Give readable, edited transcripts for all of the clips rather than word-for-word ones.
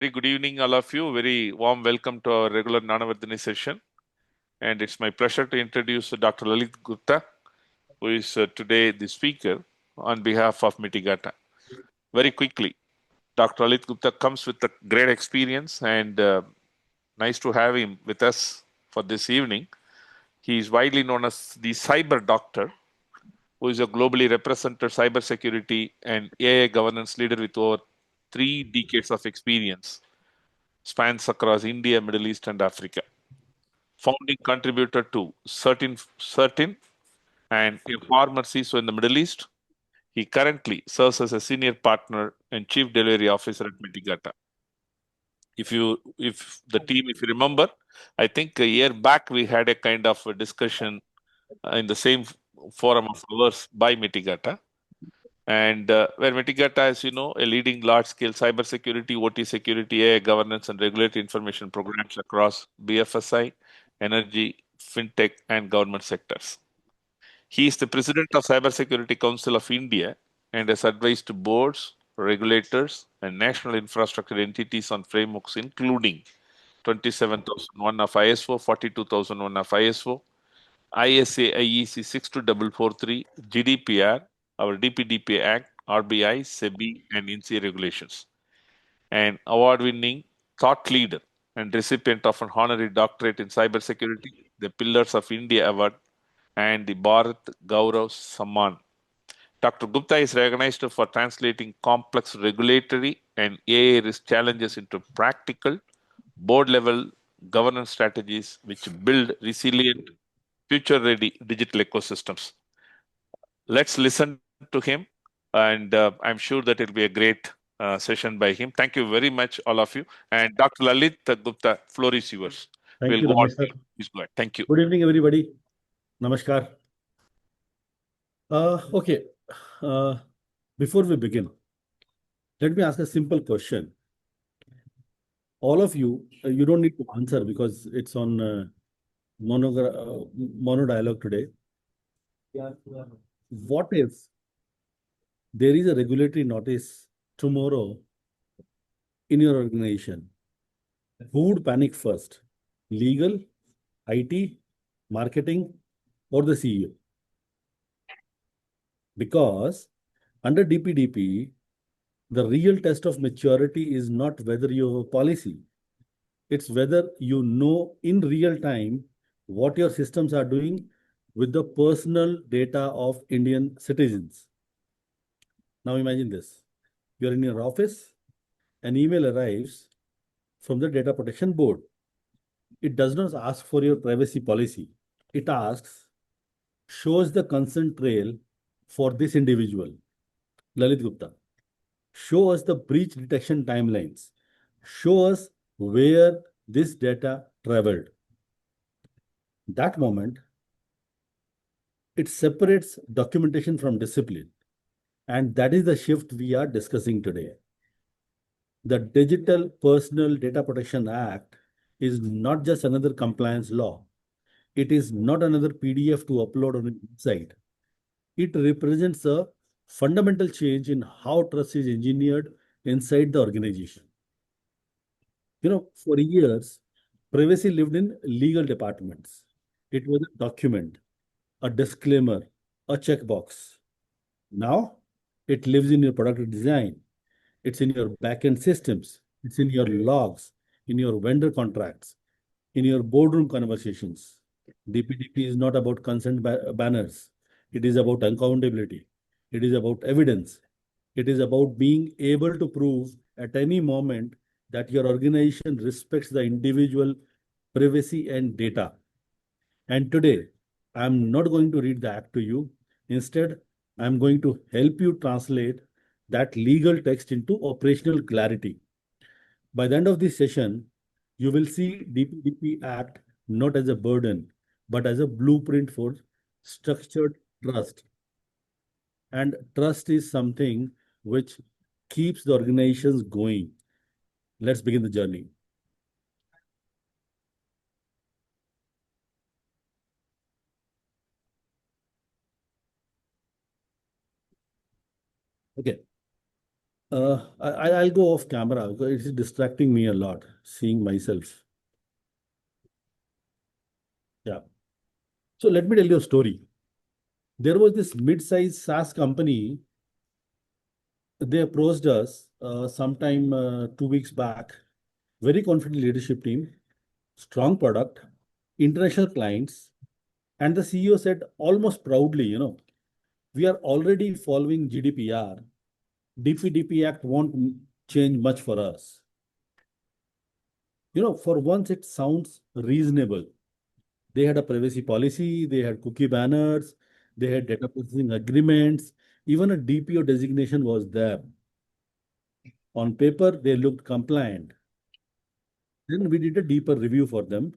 Very good evening, all of you. Very warm welcome to our regular Nanavardhani session. And it's my pleasure to introduce Dr. Lalit Gupta, who is today the speaker on behalf of Mitigata. Very quickly, Dr. Lalit Gupta comes with a great experience and nice to have him with us for this evening. He is widely known as the cyber doctor, who is a globally represented cybersecurity and AI governance leader with over 3 decades of experience, spans across India, Middle East, and Africa. Founding contributor to certain and a former CISO in the Middle East. He currently serves as a senior partner and chief delivery officer at Mitigata. If you remember, I think a year back we had a kind of a discussion in the same forum of ours by Mitigata. And where Mitigata, as you know, a leading large-scale cybersecurity, OT security, AI governance, and regulatory information programs across BFSI, energy, fintech, and government sectors. He is the president of Cybersecurity Council of India and has advised to boards, regulators, and national infrastructure entities on frameworks including 27001 of ISO, 42001 of ISO, ISA IEC 62443, GDPR, our DPDPA Act, RBI, SEBI, and INSEE regulations. An award winning thought leader and recipient of an honorary doctorate in cybersecurity, the Pillars of India Award, and the Bharat Gaurav Samman. Dr. Gupta is recognized for translating complex regulatory and AI risk challenges into practical, board level governance strategies which build resilient, future ready digital ecosystems. Let's listen to him, and I'm sure that it'll be a great session by him. Thank you very much, all of you. And Dr. Lalit Gupta, floor is yours. Thank We'll you, go on. Ramesh sir. Please go ahead. Thank you. Good evening, everybody. Namaskar. Okay. Uh, Before we begin, let me ask a simple question. All of you, you don't need to answer because it's on mono dialogue today. What if there is a regulatory notice tomorrow in your organization? Who would panic first? Legal, IT, marketing, or the CEO? Because under DPDP, the real test of maturity is not whether you have a policy, it's whether you know in real time what your systems are doing with the personal data of Indian citizens. Now imagine this. You're in your office, an email arrives from the Data Protection Board. It does not ask for your privacy policy. It asks, shows the consent trail for this individual, Lalit Gupta. Show us the breach detection timelines. Show us where this data traveled. That moment, it separates documentation from discipline. And that is the shift we are discussing today. The Digital Personal Data Protection Act is not just another compliance law. It is not another PDF to upload on a website. It represents a fundamental change in how trust is engineered inside the organization. For years, privacy lived in legal departments. It was a document, a disclaimer, a checkbox. Now, it lives in your product design. It's in your backend systems. It's in your logs, in your vendor contracts, in your boardroom conversations. DPDP is not about consent banners. It is about accountability. It is about evidence. It is about being able to prove at any moment that your organization respects the individual privacy and data. And today, I'm not going to read the act to you. Instead, I'm going to help you translate that legal text into operational clarity. By the end of this session, you will see DPDP Act not as a burden, but as a blueprint for structured trust. And trust is something which keeps the organizations going. Let's begin the journey. Okay. I'll go off camera because it's distracting me a lot, seeing myself. Yeah. So let me tell you a story. There was this mid-sized SaaS company. They approached us sometime 2 weeks back. Very confident leadership team, strong product, international clients, and the CEO said almost proudly, we are already following GDPR. DPDP Act won't change much for us. For once it sounds reasonable. They had a privacy policy, they had cookie banners, they had data processing agreements, even a DPO designation was there. On paper, they looked compliant. Then we did a deeper review for them.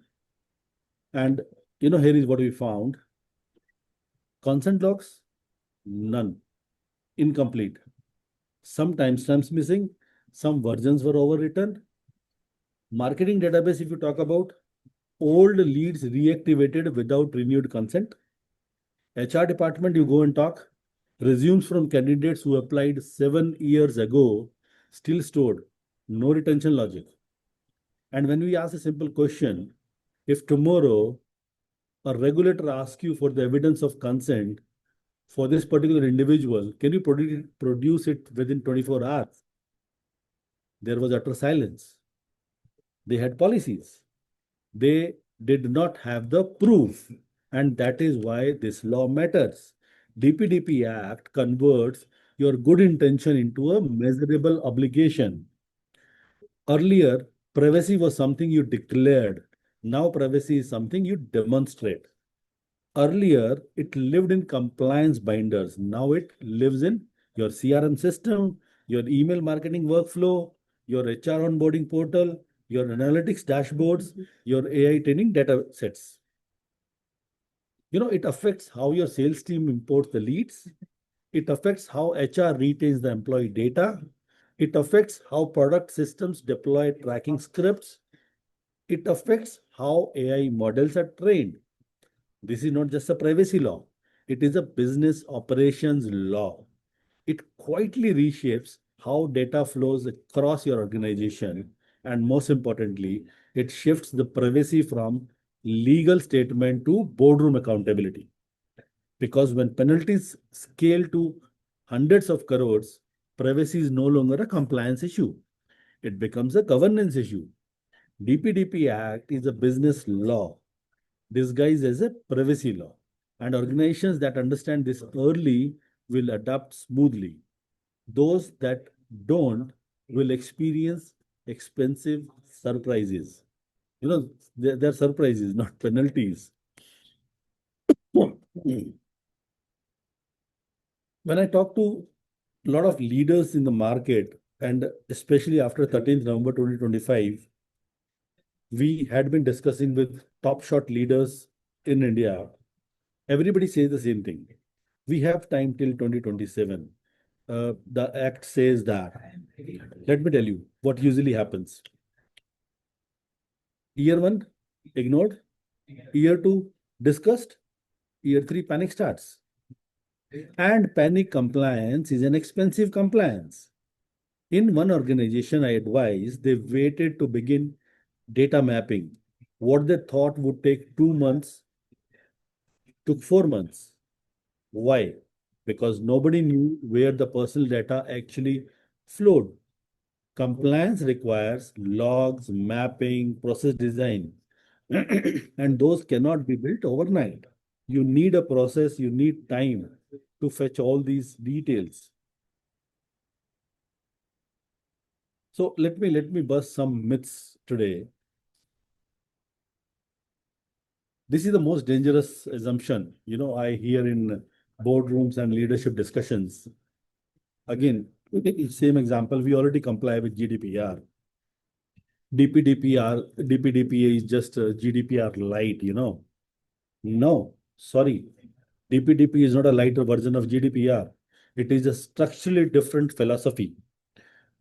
And here is what we found. Consent logs, none. Incomplete. Some timestamps missing, some versions were overwritten. Marketing database, if you talk about, old leads reactivated without renewed consent. HR department, you go and talk. Resumes from candidates who applied 7 years ago, still stored. No retention logic. And when we ask a simple question, if tomorrow a regulator asks you for the evidence of consent for this particular individual, can you produce it within 24 hours? There was utter silence. They had policies. They did not have the proof. And that is why this law matters. DPDP Act converts your good intention into a measurable obligation. Earlier, privacy was something you declared. Now, privacy is something you demonstrate. Earlier, it lived in compliance binders. Now it lives in your CRM system, your email marketing workflow, your HR onboarding portal, your analytics dashboards, your AI training data sets. It affects how your sales team imports the leads. It affects how HR retains the employee data. It affects how product systems deploy tracking scripts. It affects how AI models are trained. This is not just a privacy law, it is a business operations law. It quietly reshapes how data flows across your organization. And most importantly, it shifts the privacy from legal statement to boardroom accountability. Because when penalties scale to hundreds of crores, privacy is no longer a compliance issue. It becomes a governance issue. DPDP Act is a business law disguised as a privacy law. And organizations that understand this early will adapt smoothly. Those that don't will experience expensive surprises. They're surprises, not penalties. When I talk to a lot of leaders in the market, and especially after 13th November 2025, we had been discussing with top shot leaders in India. Everybody says the same thing. We have time till 2027. The act says that. Let me tell you what usually happens. Year one, ignored. Year two, discussed. Year three, panic starts. And panic compliance is an expensive compliance. In one organization, I advise they waited to begin data mapping. What they thought would take 2 months took 4 months. Why? Because nobody knew where the personal data actually flowed. Compliance requires logs, mapping, process design, and those cannot be built overnight. You need a process, you need time to fetch all these details. So let me bust some myths today. This is the most dangerous assumption, I hear in boardrooms and leadership discussions. Again, same example, we already comply with GDPR. DPDPA is just a GDPR light. No, sorry. DPDP is not a lighter version of GDPR. It is a structurally different philosophy.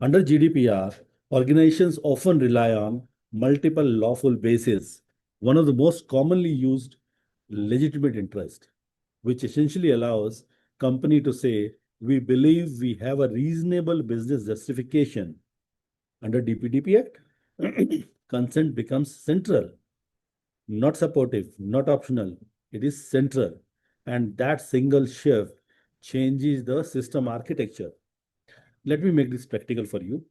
Under GDPR, organizations often rely on multiple lawful bases. One of the most commonly used, legitimate interest, which essentially allows company to say we believe we have a reasonable business justification under DPDP Act, consent becomes central, not supportive, not optional. It is central. And that single shift changes the system architecture. Let me make this practical for you.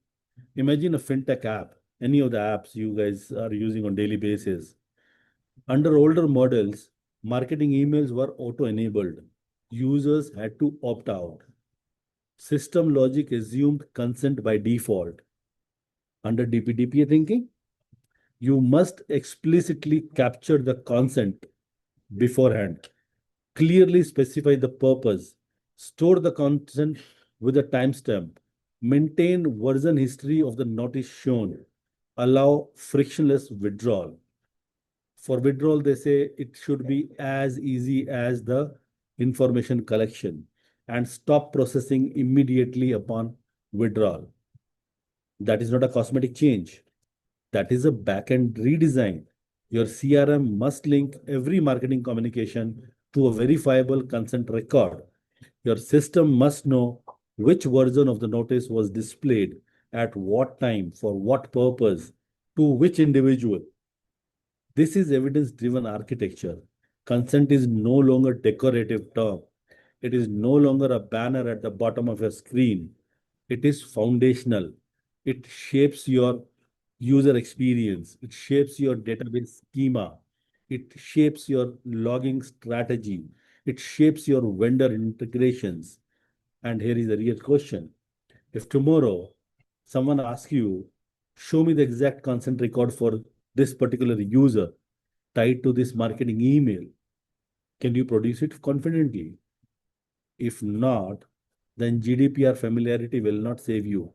Imagine a fintech app, any of the apps you guys are using on daily basis. Under older models, marketing emails were auto-enabled. Users had to opt out. System logic assumed consent by default. Under DPDPA thinking, you must explicitly capture the consent beforehand, clearly specify the purpose, store the consent with a timestamp, maintain version history of the notice shown, allow frictionless withdrawal. For withdrawal, they say it should be as easy as the information collection and stop processing immediately upon withdrawal. That is not a cosmetic change. That is a backend redesign. Your CRM must link every marketing communication to a verifiable consent record. Your system must know which version of the notice was displayed at what time, for what purpose, to which individual. This is evidence-driven architecture. Consent is no longer decorative term. It is no longer a banner at the bottom of your screen. It is foundational. It shapes your user experience. It shapes your database schema. It shapes your logging strategy. It shapes your vendor integrations. And here is the real question. If tomorrow someone asks you, show me the exact consent record for this particular user tied to this marketing email, can you produce it confidently? If not, then GDPR familiarity will not save you.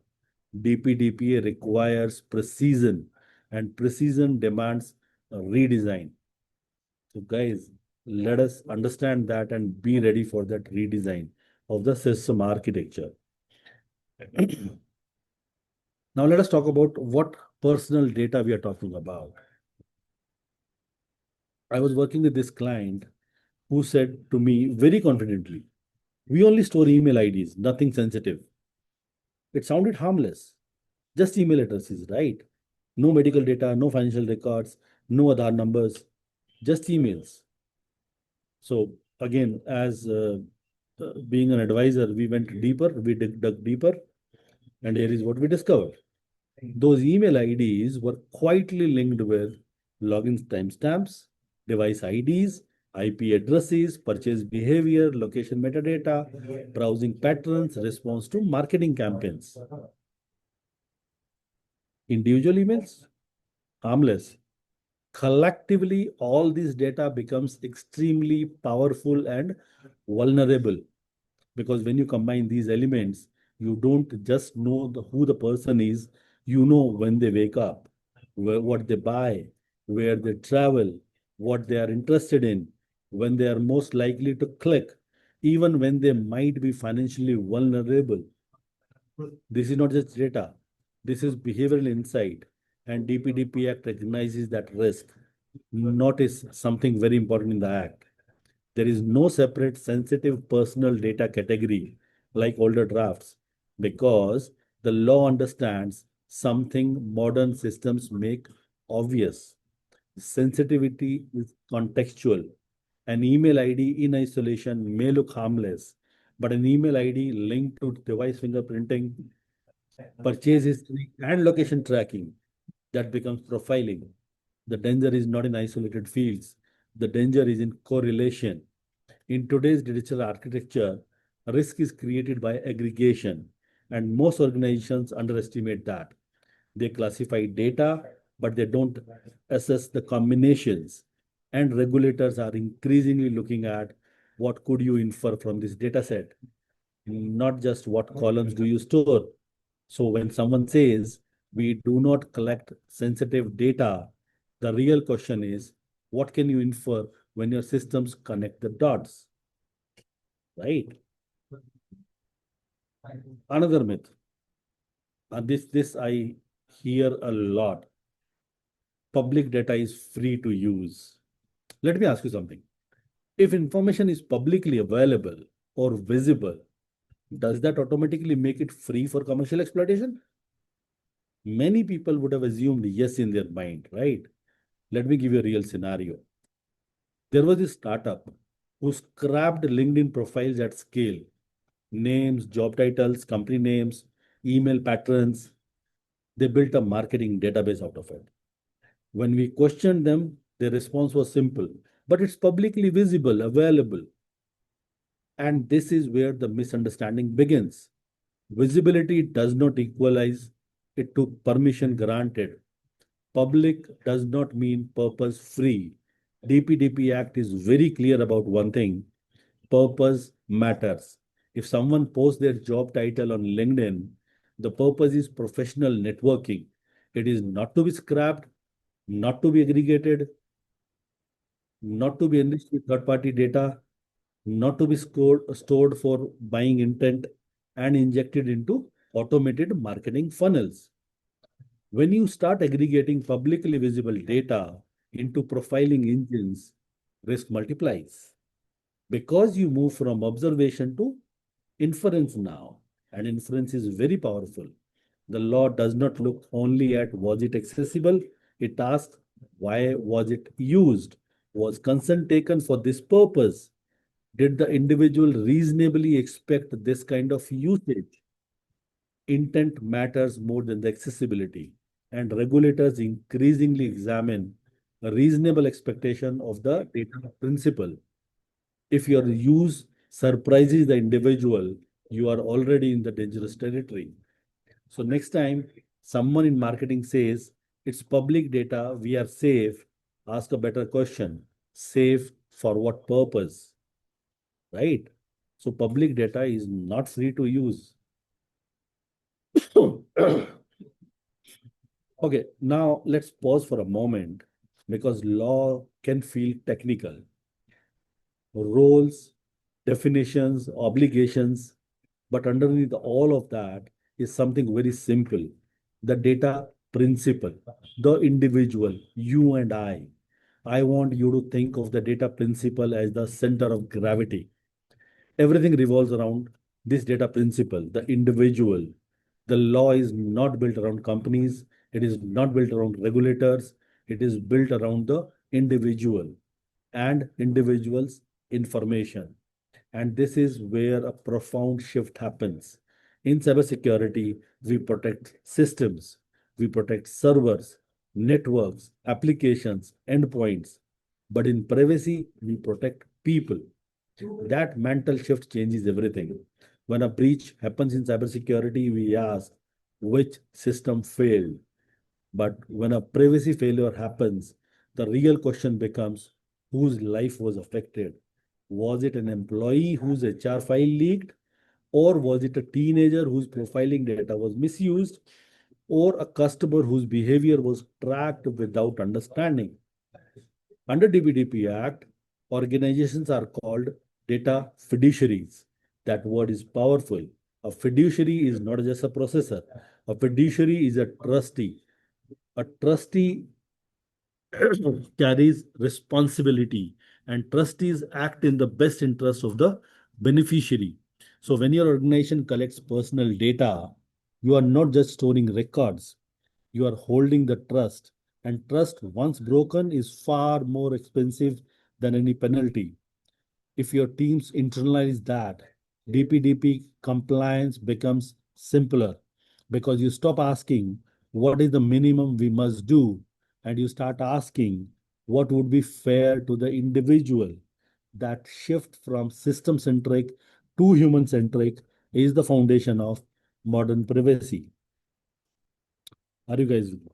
DPDPA requires precision, and precision demands a redesign. So, guys, let us understand that and be ready for that redesign of the system architecture. Now, let us talk about what personal data we are talking about. I was working with this client who said to me very confidently, we only store email IDs, nothing sensitive. It sounded harmless, just email addresses, right? No medical data, no financial records, no Aadhaar numbers, just emails. So, again, as being an advisor, we went deeper, we dug deeper, and here is what we discovered. Those email IDs were quietly linked with login timestamps, device IDs, IP addresses, purchase behavior, location metadata, browsing patterns, response to marketing campaigns. Individual emails, harmless. Collectively, all this data becomes extremely powerful and vulnerable because when you combine these elements, you don't just know who the person is, you know when they wake up, what they buy, where they travel, what they are interested in, when they are most likely to click, even when they might be financially vulnerable. This is not just data, this is behavioral insight, and DPDP Act recognizes that risk. Notice something very important in the Act. There is no separate sensitive personal data category like older drafts because the law understands something modern systems make obvious. Sensitivity is contextual. An email ID in isolation may look harmless, but an email ID linked to device fingerprinting, purchase history, and location tracking, that becomes profiling. The danger is not in isolated fields, the danger is in correlation. In today's digital architecture, risk is created by aggregation, and most organizations underestimate that. They classify data, but they don't assess the combinations. And regulators are increasingly looking at what could you infer from this data set, not just what columns do you store. So when someone says we do not collect sensitive data, the real question is what can you infer when your systems connect the dots, right? Another myth, and this I hear a lot. Public data is free to use. Let me ask you something. If information is publicly available or visible, Does that automatically make it free for commercial exploitation? Many people would have assumed yes in their mind, right? Let me give you a real scenario. There was this startup who scrapped LinkedIn profiles at scale, names, job titles, company names, email patterns. They built a marketing database out of it. When we questioned them, their response was simple, but it's publicly visible, available. And this is where the misunderstanding begins. Visibility does not equalize it to permission granted. Public does not mean purpose free. DPDP Act is very clear about one thing: purpose matters. If someone posts their job title on LinkedIn, the purpose is professional networking. It is not to be scrapped, not to be aggregated, not to be enriched with third party data, not to be stored for buying intent and injected into automated marketing funnels. When you start aggregating publicly visible data into profiling engines, risk multiplies because you move from observation to inference now. And inference is very powerful. The law does not look only at was it accessible, it asks why was it used? Was consent taken for this purpose? Did the individual reasonably expect this kind of usage? Intent matters more than the accessibility, and regulators increasingly examine a reasonable expectation of the data principle. If your use surprises the individual, you are already in the dangerous territory. So, next time someone in marketing says it's public data, we are safe, ask a better question: safe for what purpose? Right? So, public data is not free to use. Okay, now let's pause for a moment because law can feel technical. Roles, definitions, obligations, but underneath all of that is something very simple: the data principle, the individual, you and I. I want you to think of the data principle as the center of gravity. Everything revolves around this data principle, the individual. The law is not built around companies, it is not built around regulators, it is built around the individual and individuals' information. And this is where a profound shift happens. In cybersecurity, we protect systems, we protect servers, networks, applications, endpoints. But in privacy, we protect people. That mental shift changes everything. When a breach happens in cybersecurity, we ask which system failed. But when a privacy failure happens, the real question becomes whose life was affected. Was it an employee whose HR file leaked? Or was it a teenager whose profiling data was misused? Or a customer whose behavior was tracked without understanding? Under DPDP Act, organizations are called data fiduciaries. That word is powerful. A fiduciary is not just a processor. A fiduciary is a trustee. A trustee carries responsibility, and trustees act in the best interest of the beneficiary. So when your organization collects personal data, you are not just storing records, you are holding the trust. And trust, once broken, is far more expensive than any penalty. If your teams internalize that, DPDP compliance becomes simpler because you stop asking, what is the minimum we must do? And you start asking, what would be fair to the individual? That shift from system centric to human centric is the foundation of modern privacy. Are you guys with me?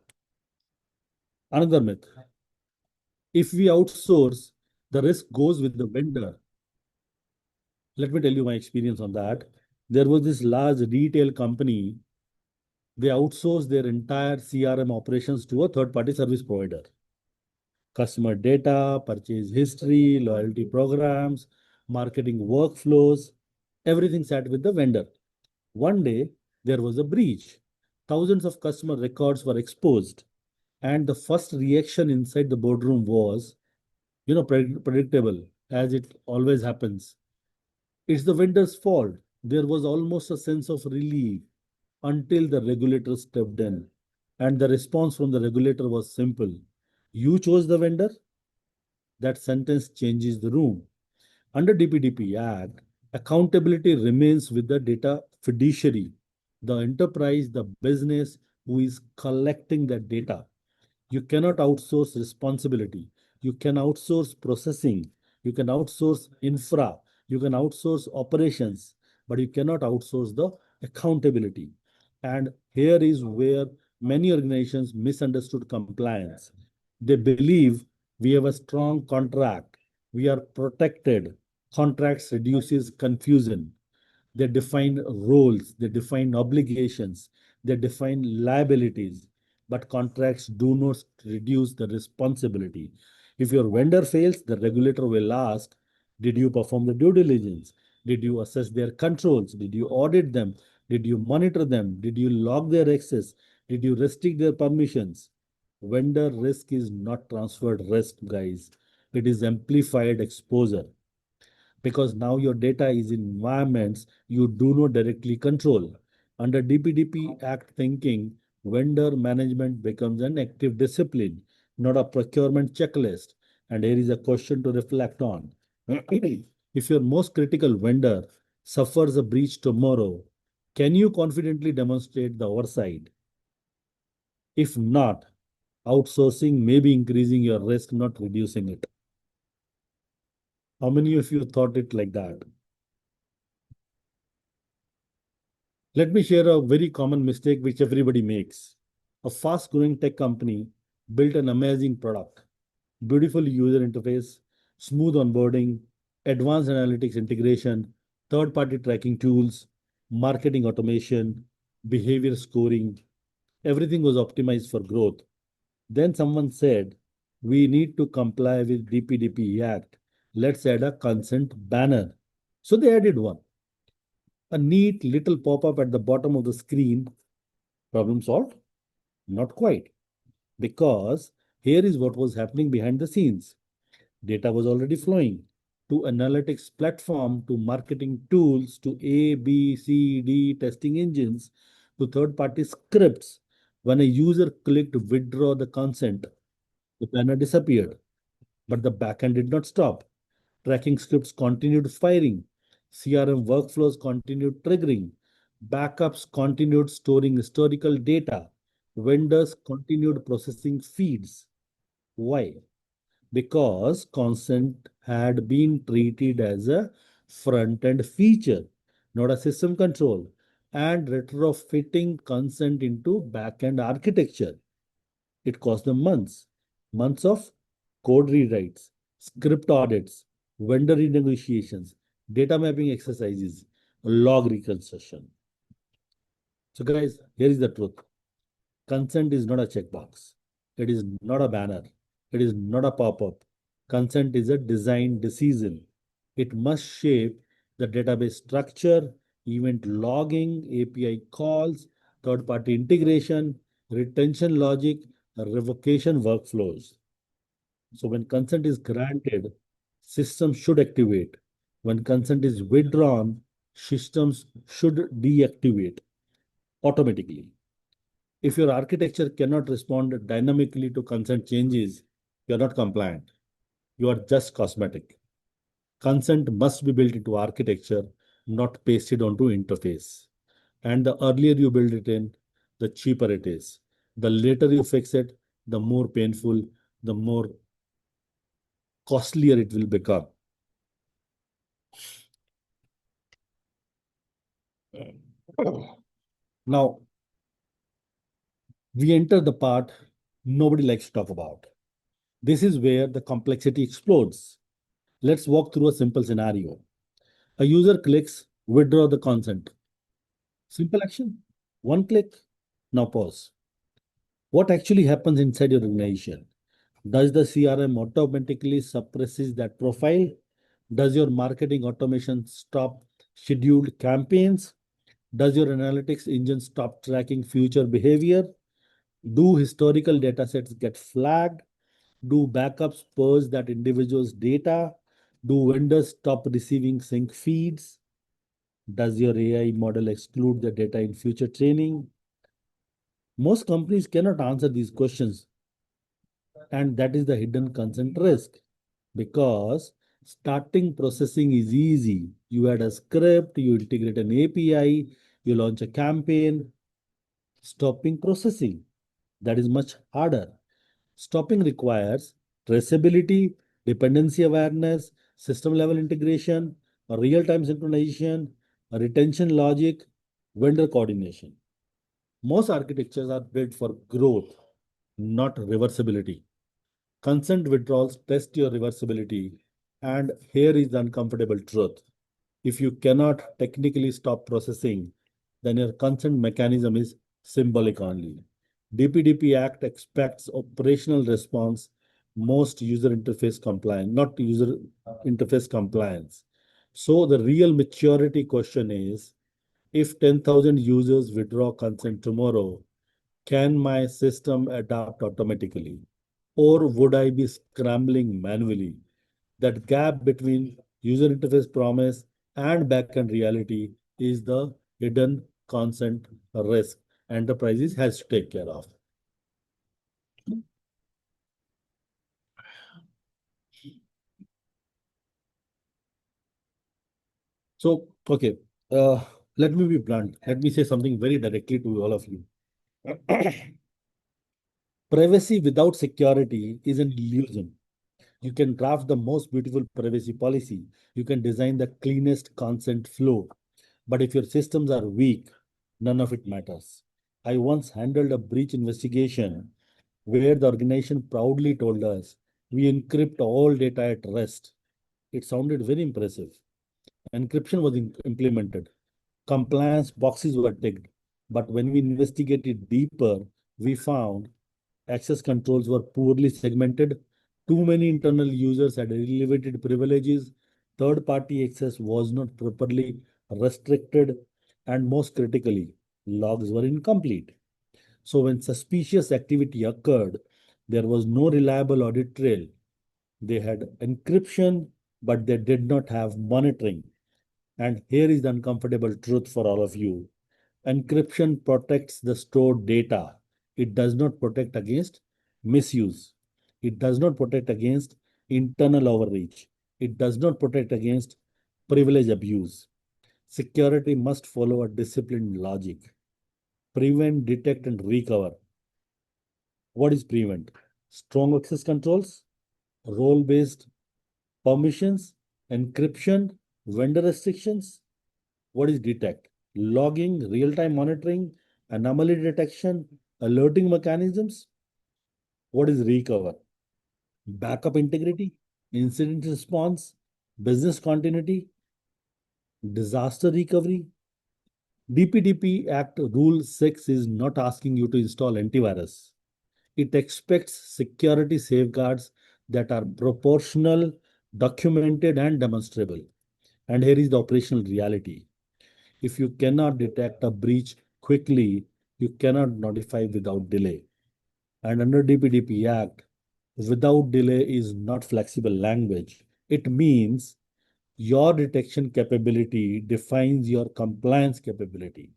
Another myth: if we outsource, the risk goes with the vendor. Let me tell you my experience on that. There was this large retail company. They outsourced their entire CRM operations to a third party service provider. Customer data, purchase history, loyalty programs, marketing workflows, everything sat with the vendor. One day, there was a breach. Thousands of customer records were exposed. And the first reaction inside the boardroom was, predictable, as it always happens. It's the vendor's fault. There was almost a sense of relief until the regulator stepped in. And the response from the regulator was simple: you chose the vendor? That sentence changes the room. Under DPDP Act, accountability remains with the data fiduciary, the enterprise, the business who is collecting that data. You cannot outsource responsibility. You can outsource processing. You can outsource infra. You can outsource operations, but you cannot outsource the accountability. And here is where many organizations misunderstood compliance. They believe we have a strong contract. We are protected. Contracts reduces confusion. They define roles, they define obligations, they define liabilities, but contracts do not reduce the responsibility. If your vendor fails, the regulator will ask, did you perform the due diligence? Did you assess their controls? Did you audit them? Did you monitor them? Did you log their access? Did you restrict their permissions? Vendor risk is not transferred risk, guys. It is amplified exposure, because now your data is in environments you do not directly control. Under DPDP Act thinking, vendor management becomes an active discipline, not a procurement checklist. And here is a question to reflect on. If your most critical vendor suffers a breach tomorrow, can you confidently demonstrate the oversight? If not, outsourcing may be increasing your risk, not reducing it. How many of you thought it like that? Let me share a very common mistake which everybody makes. A fast growing tech company built an amazing product, beautiful user interface, smooth onboarding, advanced analytics integration, third party tracking tools, marketing automation, behavior scoring. Everything was optimized for growth. Then someone said, we need to comply with DPDP Act. Let's add a consent banner. So they added one, a neat little pop up at the bottom of the screen. Problem solved? Not quite. Because here is what was happening behind the scenes. Data was already flowing to analytics platform, to marketing tools, to A, B, C, D testing engines, to third party scripts. When a user clicked withdraw the consent, the banner disappeared, but the backend did not stop. Tracking scripts continued firing. CRM workflows continued triggering. Backups continued storing historical data. Vendors continued processing feeds. Why? Because consent had been treated as a front end feature, not a system control, and retrofitting consent into back end architecture. It cost them months, months of code rewrites, script audits, vendor renegotiations, data mapping exercises, log reconstruction. So, guys, here is the truth. Consent is not a checkbox. It is not a banner. It is not a pop-up. Consent is a design decision. It must shape the database structure, event logging, API calls, third-party integration, retention logic, revocation workflows. So when consent is granted, systems should activate. When consent is withdrawn, systems should deactivate automatically. If your architecture cannot respond dynamically to consent changes, you are not compliant. You are just cosmetic. Consent must be built into architecture, not pasted onto interface. And the earlier you build it in, the cheaper it is. The later you fix it, the more painful, the more costlier it will become. Now, we enter the part nobody likes to talk about. This is where the complexity explodes. Let's walk through a simple scenario. A user clicks withdraw the consent. Simple action, one click. Now pause. What actually happens inside your organization? Does the CRM automatically suppresses that profile? Does your marketing automation stop scheduled campaigns? Does your analytics engine stop tracking future behavior? Do historical data sets get flagged? Do backups purge that individual's data? Do vendors stop receiving sync feeds? Does your AI model exclude the data in future training? Most companies cannot answer these questions, and that is the hidden consent risk. Because starting processing is easy. You add a script, you integrate an API, you launch a campaign. Stopping processing, that is much harder. Stopping requires traceability, dependency awareness, system level integration, real time synchronization, retention logic, vendor coordination. Most architectures are built for growth, not reversibility. Consent withdrawals test your reversibility, and here is the uncomfortable truth. If you cannot technically stop processing, then your consent mechanism is symbolic only. DPDP Act expects operational response, most user interface compliant, not user interface compliance. So the real maturity question is, if 10,000 users withdraw consent tomorrow, can my system adapt automatically? Or would I be scrambling manually? That gap between user interface promise and backend reality is the hidden consent risk enterprises has to take care of. So, okay, uh, let me be blunt. Let me say something very directly to all of you. Privacy without security is an illusion. You can draft the most beautiful privacy policy. You can design the cleanest consent flow. But if your systems are weak, none of it matters. I once handled a breach investigation where the organization proudly told us we encrypt all data at rest. It sounded very impressive. Encryption was implemented, compliance boxes were ticked. But when we investigated deeper, we found access controls were poorly segmented, too many internal users had elevated privileges, third party access was not properly restricted, and most critically, logs were incomplete. So, when suspicious activity occurred, there was no reliable audit trail. They had encryption, but they did not have monitoring. And here is the uncomfortable truth for all of you. Encryption protects the stored data. It does not protect against misuse. It does not protect against internal overreach. It does not protect against privilege abuse. Security must follow a disciplined logic. Prevent, detect, and recover. What is prevent? Strong access controls, role based permissions, encryption, vendor restrictions. What is detect? Logging, real time monitoring, anomaly detection, alerting mechanisms. What is recover? Backup integrity, incident response, business continuity, disaster recovery. DPDP Act Rule 6 is not asking you to install antivirus. It expects security safeguards that are proportional, documented, and demonstrable. And here is the operational reality. If you cannot detect a breach quickly, you cannot notify without delay. And under DPDP Act, without delay is not flexible language. It means your detection capability defines your compliance capability.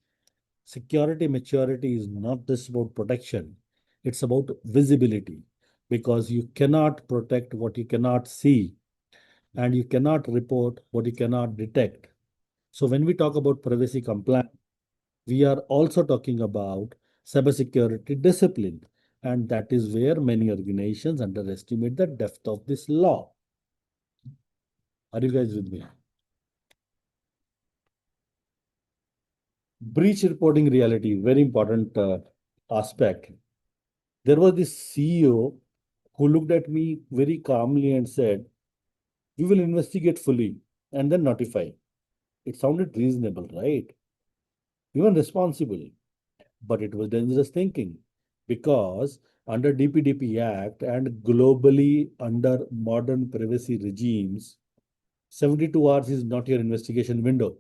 Security maturity is not just about protection, it's about visibility because you cannot protect what you cannot see and you cannot report what you cannot detect. So, when we talk about privacy compliance, we are also talking about cybersecurity discipline. And that is where many organizations underestimate the depth of this law. Are you guys with me? Breach reporting reality, very important aspect. There was this CEO who looked at me very calmly and said, "We will investigate fully and then notify." It sounded reasonable, right? Even responsible. But it was dangerous thinking because under DPDP Act and globally under modern privacy regimes, 72 hours is not your investigation window.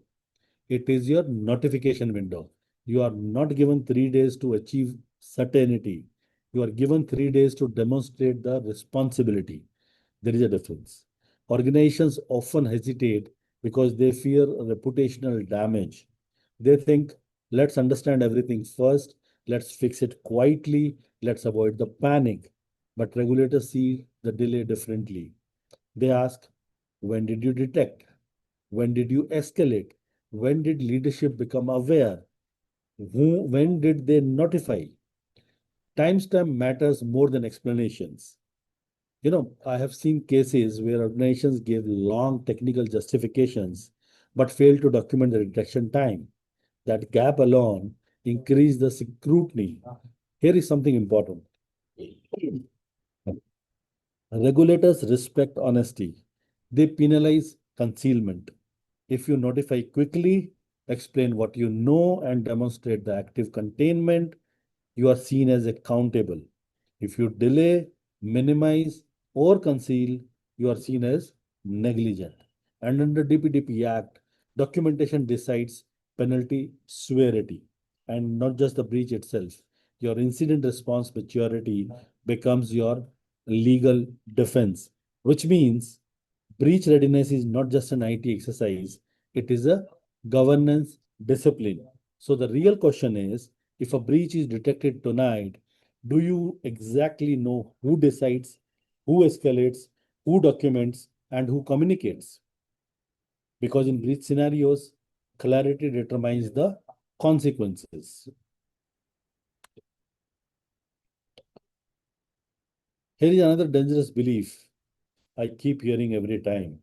It is your notification window. You are not given 3 days to achieve certainty. You are given 3 days to demonstrate the responsibility. There is a difference. Organizations often hesitate because they fear reputational damage. They think, let's understand everything first, let's fix it quietly, let's avoid the panic. But regulators see the delay differently. They ask, when did you detect? When did you escalate? When did leadership become aware? When did they notify? Timestamp matters more than explanations. I have seen cases where organizations gave long technical justifications but failed to document the detection time. That gap alone increased the scrutiny. Here is something important. Regulators respect honesty. They penalize concealment. If you notify quickly, explain what you know, and demonstrate the active containment, you are seen as accountable. If you delay, minimize, or conceal, you are seen as negligent. And under DPDP Act, documentation decides penalty severity and not just the breach itself. Your incident response maturity becomes your legal defense, which means breach readiness is not just an IT exercise, it is a governance discipline. So the real question is, if a breach is detected tonight, do you exactly know who decides, who escalates, who documents, and who communicates? Because in breach scenarios, clarity determines the consequences. Here is another dangerous belief I keep hearing every time.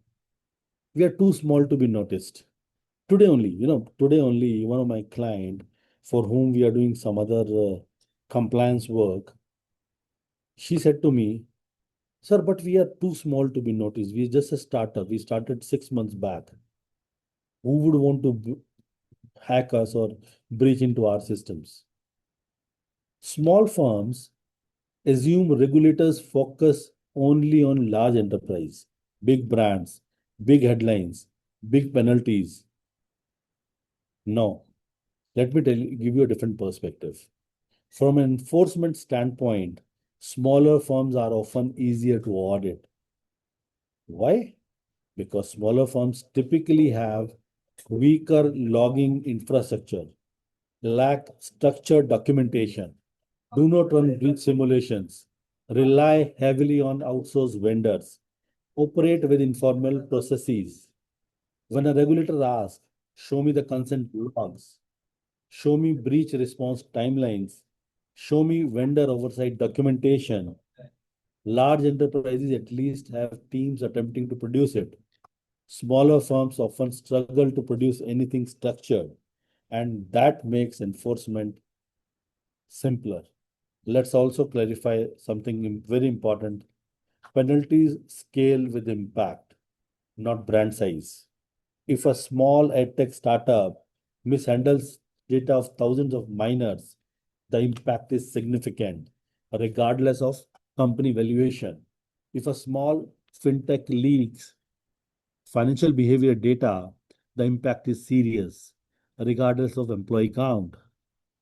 We are too small to be noticed. Today only, one of my client for whom we are doing some other compliance work, she said to me, sir, but we are too small to be noticed. We're just a startup. We started 6 months back. Who would want to hack us or breach into our systems? Small firms assume regulators focus only on large enterprise, big brands, big headlines, big penalties. No, let me give you a different perspective. From an enforcement standpoint, smaller firms are often easier to audit. Why? Because smaller firms typically have weaker logging infrastructure, lack structured documentation, do not run breach simulations, rely heavily on outsourced vendors, operate with informal processes. When a regulator asks, show me the consent logs, show me breach response timelines, show me vendor oversight documentation, large enterprises at least have teams attempting to produce it. Smaller firms often struggle to produce anything structured, and that makes enforcement simpler. Let's also clarify something very important. Penalties scale with impact, not brand size. If a small edtech startup mishandles data of thousands of minors, the impact is significant, regardless of company valuation. If a small fintech leaks financial behavior data, the impact is serious, regardless of employee count.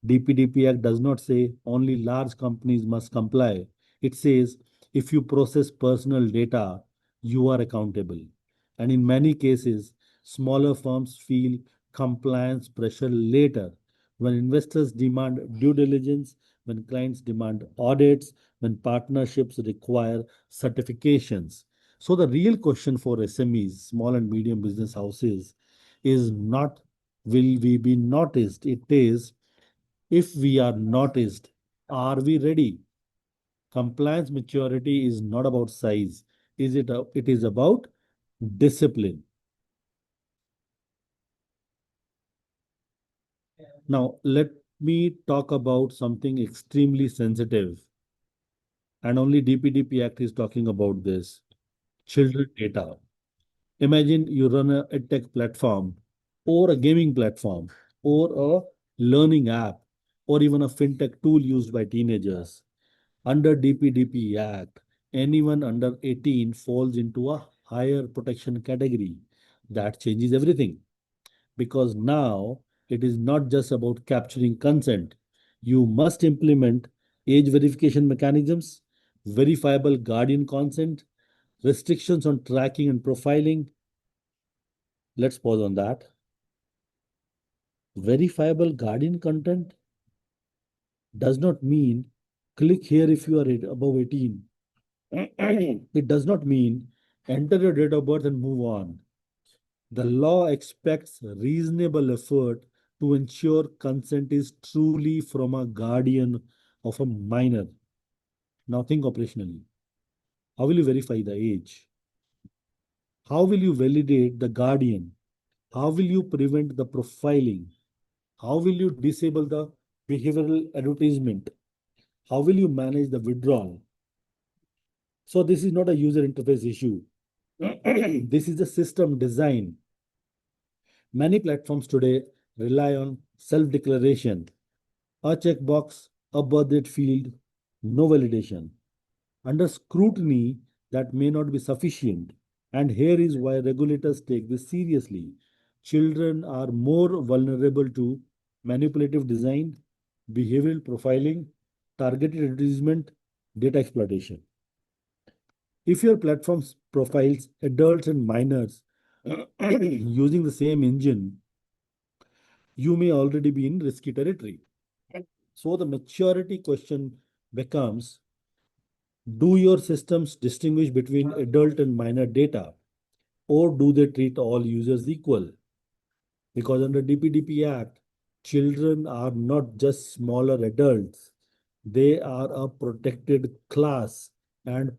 DPDP Act does not say only large companies must comply. It says if you process personal data, you are accountable. And in many cases, smaller firms feel compliance pressure later when investors demand due diligence, when clients demand audits, when partnerships require certifications. So, the real question for SMEs, small and medium business houses, is not will we be noticed? It is if we are noticed, are we ready? Compliance maturity is not about size. It is about discipline. Now, let me talk about something extremely sensitive, and only DPDP Act is talking about this. Children data. Imagine you run a tech platform or a gaming platform or a learning app or even a fintech tool used by teenagers. Under DPDP Act, anyone under 18 falls into a higher protection category. That changes everything because now it is not just about capturing consent. You must implement age verification mechanisms, verifiable guardian consent, restrictions on tracking and profiling, Let's pause on that. Verifiable guardian content does not mean click here if you are above 18. It does not mean enter your date of birth and move on. The law expects reasonable effort to ensure consent is truly from a guardian of a minor. Now think operationally. How will you verify the age? How will you validate the guardian? How will you prevent the profiling? How will you disable the behavioral advertisement? How will you manage the withdrawal? So this is not a user interface issue. This is a system design. Many platforms today rely on self-declaration, a checkbox, a birth date field, no validation. Under scrutiny, that may not be sufficient. And here is why regulators take this seriously. Children are more vulnerable to manipulative design, behavioral profiling, targeted advertisement, data exploitation. If your platform profiles adults and minors using the same engine, you may already be in risky territory. So the maturity question becomes, do your systems distinguish between adult and minor data, or do they treat all users equal? Because under DPDP Act, children are not just smaller adults, they are a protected class, and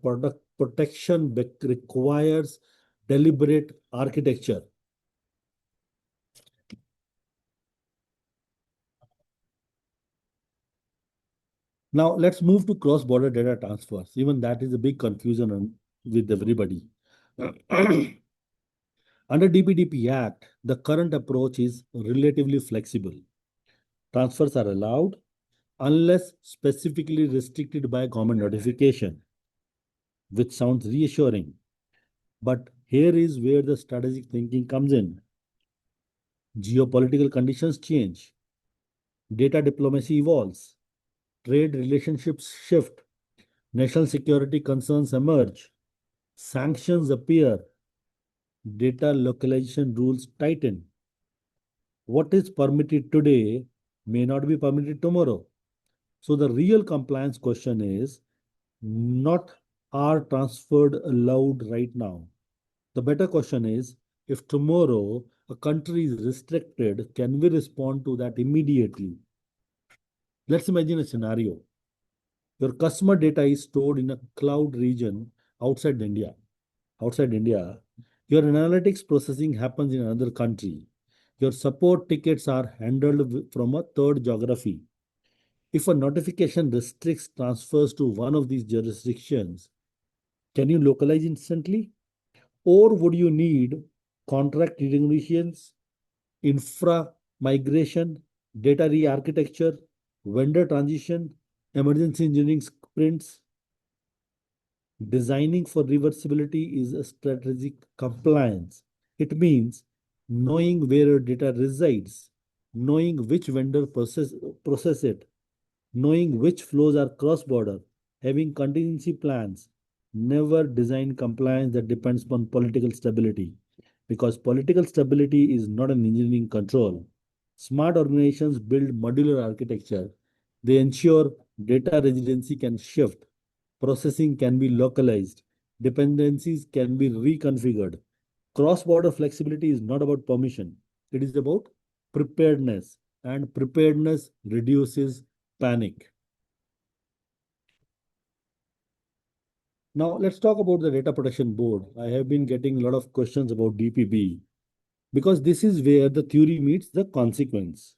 protection requires deliberate architecture. Now let's move to cross-border data transfers. Even that is a big confusion with everybody. Under DPDP Act, the current approach is relatively flexible. Transfers are allowed unless specifically restricted by government notification, which sounds reassuring. But here is where the strategic thinking comes in. Geopolitical conditions change, data diplomacy evolves, trade relationships shift, national security concerns emerge, sanctions appear, data localization rules tighten. What is permitted today may not be permitted tomorrow. So the real compliance question is not are transferred allowed right now. The better question is if tomorrow a country is restricted, can we respond to that immediately? Let's imagine a scenario. Your customer data is stored in a cloud region outside India. Outside India, your analytics processing happens in another country. Your support tickets are handled from a third geography. If a notification restricts transfers to one of these jurisdictions, can you localize instantly? Or would you need contract renegotiations, infra migration, data re architecture, vendor transition, emergency engineering sprints? Designing for reversibility is a strategic compliance. It means knowing where your data resides, knowing which vendor process it, knowing which flows are cross border, having contingency plans. Never design compliance that depends on political stability because political stability is not an engineering control. Smart organizations build modular architecture. They ensure data residency can shift, processing can be localized, dependencies can be reconfigured. Cross border flexibility is not about permission, it is about preparedness, and preparedness reduces panic. Now, let's talk about the Data Protection Board. I have been getting a lot of questions about DPB because this is where the theory meets the consequence.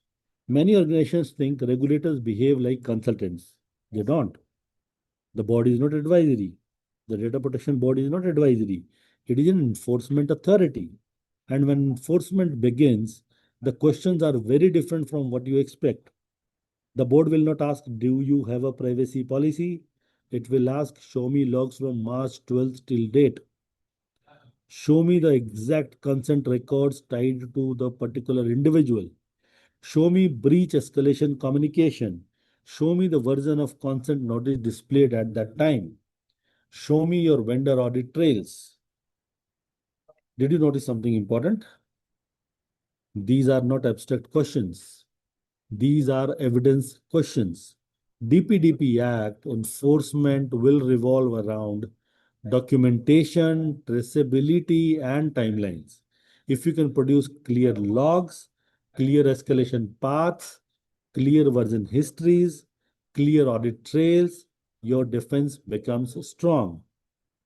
Many organizations think regulators behave like consultants. They don't. The board is not advisory. The Data Protection Board is not advisory. It is an enforcement authority. And when enforcement begins, the questions are very different from what you expect. The board will not ask, do you have a privacy policy? It will ask, show me logs from March 12th till date. Show me the exact consent records tied to the particular individual. Show me breach escalation communication. Show me the version of consent notice displayed at that time. Show me your vendor audit trails. Did you notice something important? These are not abstract questions. These are evidence questions. DPDP Act enforcement will revolve around documentation, traceability, and timelines. If you can produce clear logs, clear escalation paths, clear version histories, clear audit trails, your defense becomes strong.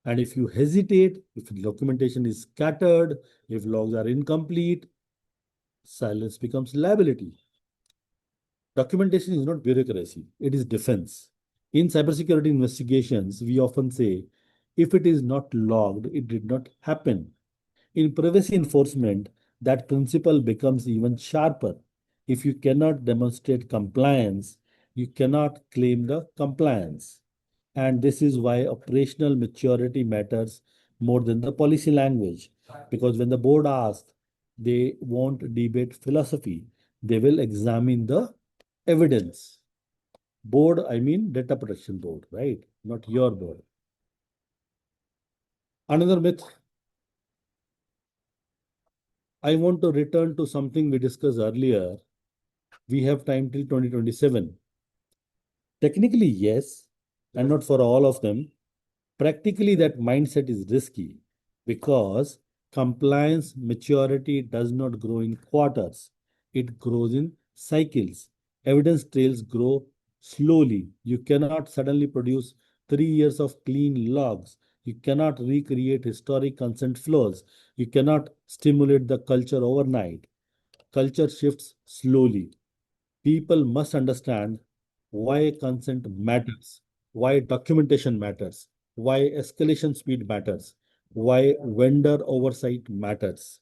And if you hesitate, if documentation is scattered, if logs are incomplete, silence becomes liability. Documentation is not bureaucracy, it is defense. In cybersecurity investigations, we often say, if it is not logged, it did not happen. In privacy enforcement, that principle becomes even sharper. If you cannot demonstrate compliance, you cannot claim the compliance. And this is why operational maturity matters more than the policy language. Because when the board asks, they won't debate philosophy, they will examine the evidence. Board, I mean data protection board, right? Not your board. Another myth, I want to return to something we discussed earlier. We have time till 2027. Technically, yes, and not for all of them. Practically, that mindset is risky because compliance maturity does not grow in quarters, it grows in cycles. Evidence trails grow slowly. You cannot suddenly produce 3 years of clean logs. You cannot recreate historic consent flows. You cannot stimulate the culture overnight. Culture shifts slowly. People must understand why consent matters, why documentation matters, why escalation speed matters, why vendor oversight matters.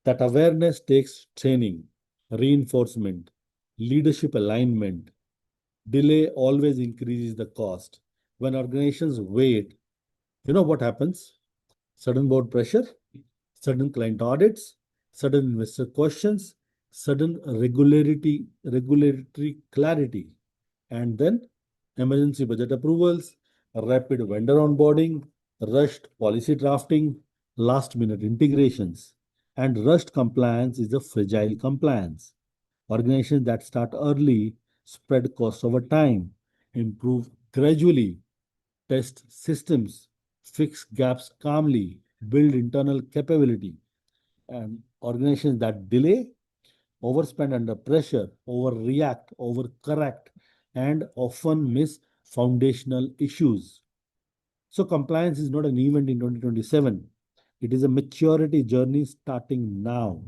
That awareness takes training, reinforcement, leadership alignment. Delay always increases the cost. When organizations wait, you know what happens? Sudden board pressure, sudden client audits, sudden investor questions, sudden regulatory clarity, and then emergency budget approvals, rapid vendor onboarding, rushed policy drafting, last minute integrations. And rushed compliance is a fragile compliance. Organizations that start early spread costs over time, improve gradually, test systems, fix gaps calmly, build internal capability. And organizations that delay overspend under pressure, overreact, overcorrect, and often miss foundational issues. So, compliance is not an event in 2027, it is a maturity journey starting now.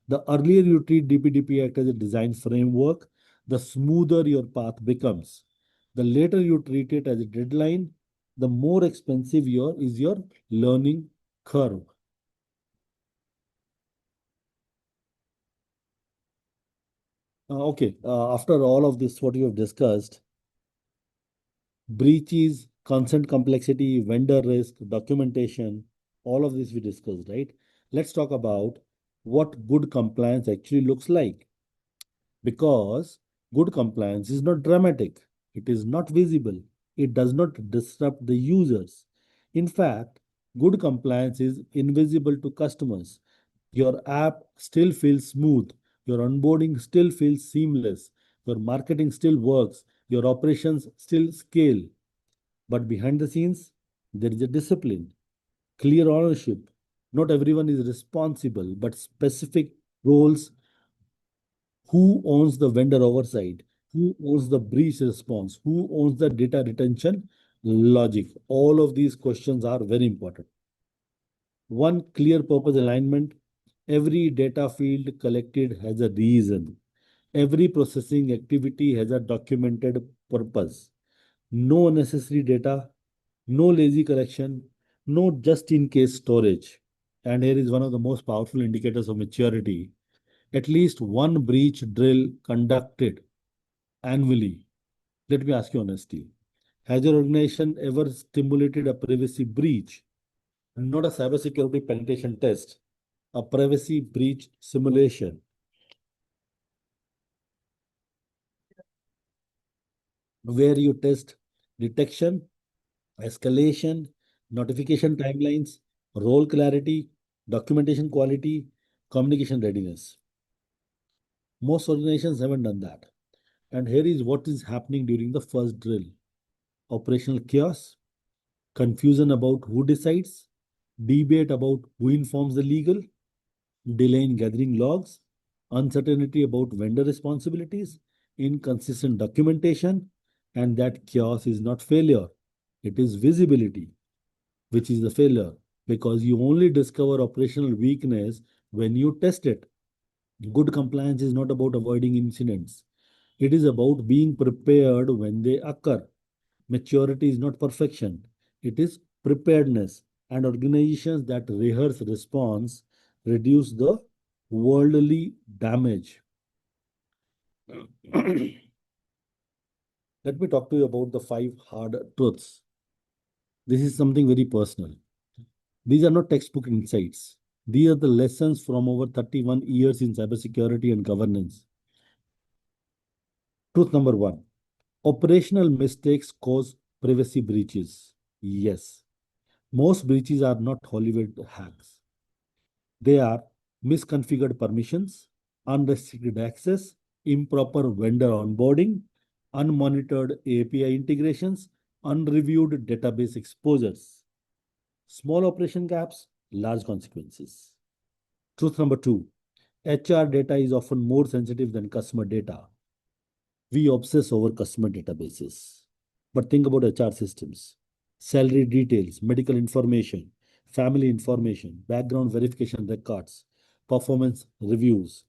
The earlier you treat DPDP Act as a design framework, the smoother your path becomes. The later you treat it as a deadline, the more expensive your learning curve. After all of this, what you have discussed, breaches, consent complexity, vendor risk, documentation, all of this we discussed, right? Let's talk about what good compliance actually looks like. Because good compliance is not dramatic, it is not visible, it does not disrupt the users. In fact, good compliance is invisible to customers. Your app still feels smooth, your onboarding still feels seamless, your marketing still works, your operations still scale. But behind the scenes, there is a discipline, clear ownership. Not everyone is responsible, but specific roles. Who owns the vendor oversight? Who owns the breach response? Who owns the data retention logic? All of these questions are very important. One clear purpose alignment. Every data field collected has a reason. Every processing activity has a documented purpose. No unnecessary data, no lazy collection, no just in case storage. And here is one of the most powerful indicators of maturity. At least one breach drill conducted annually. Let me ask you honestly. Has your organization ever stimulated a privacy breach? Not a cybersecurity penetration test, a privacy breach simulation, where you test detection, escalation, notification timelines, role clarity, documentation quality, Communication readiness. Most organizations haven't done that. And here is what is happening during the first drill: operational chaos, confusion about who decides, debate about who informs the legal, delay in gathering logs, uncertainty about vendor responsibilities, inconsistent documentation, and that chaos is not failure. It is visibility, which is the failure, because you only discover operational weakness when you test it. Good compliance is not about avoiding incidents. It is about being prepared when they occur. Maturity is not perfection, it is preparedness. And organizations that rehearse response reduce the worldly damage. Let me talk to you about the five hard truths. This is something very personal. These are not textbook insights. These are the lessons from over 31 years in cybersecurity and governance. Truth number one: operational mistakes cause privacy breaches. Yes, most breaches are not Hollywood hacks. They are misconfigured permissions, unrestricted access, improper vendor onboarding, unmonitored API integrations, unreviewed database exposures. Small operation gaps, large consequences. Truth number two: HR data is often more sensitive than customer data. We obsess over customer databases. But think about HR systems: salary details, medical information, family information, background verification records, performance reviews.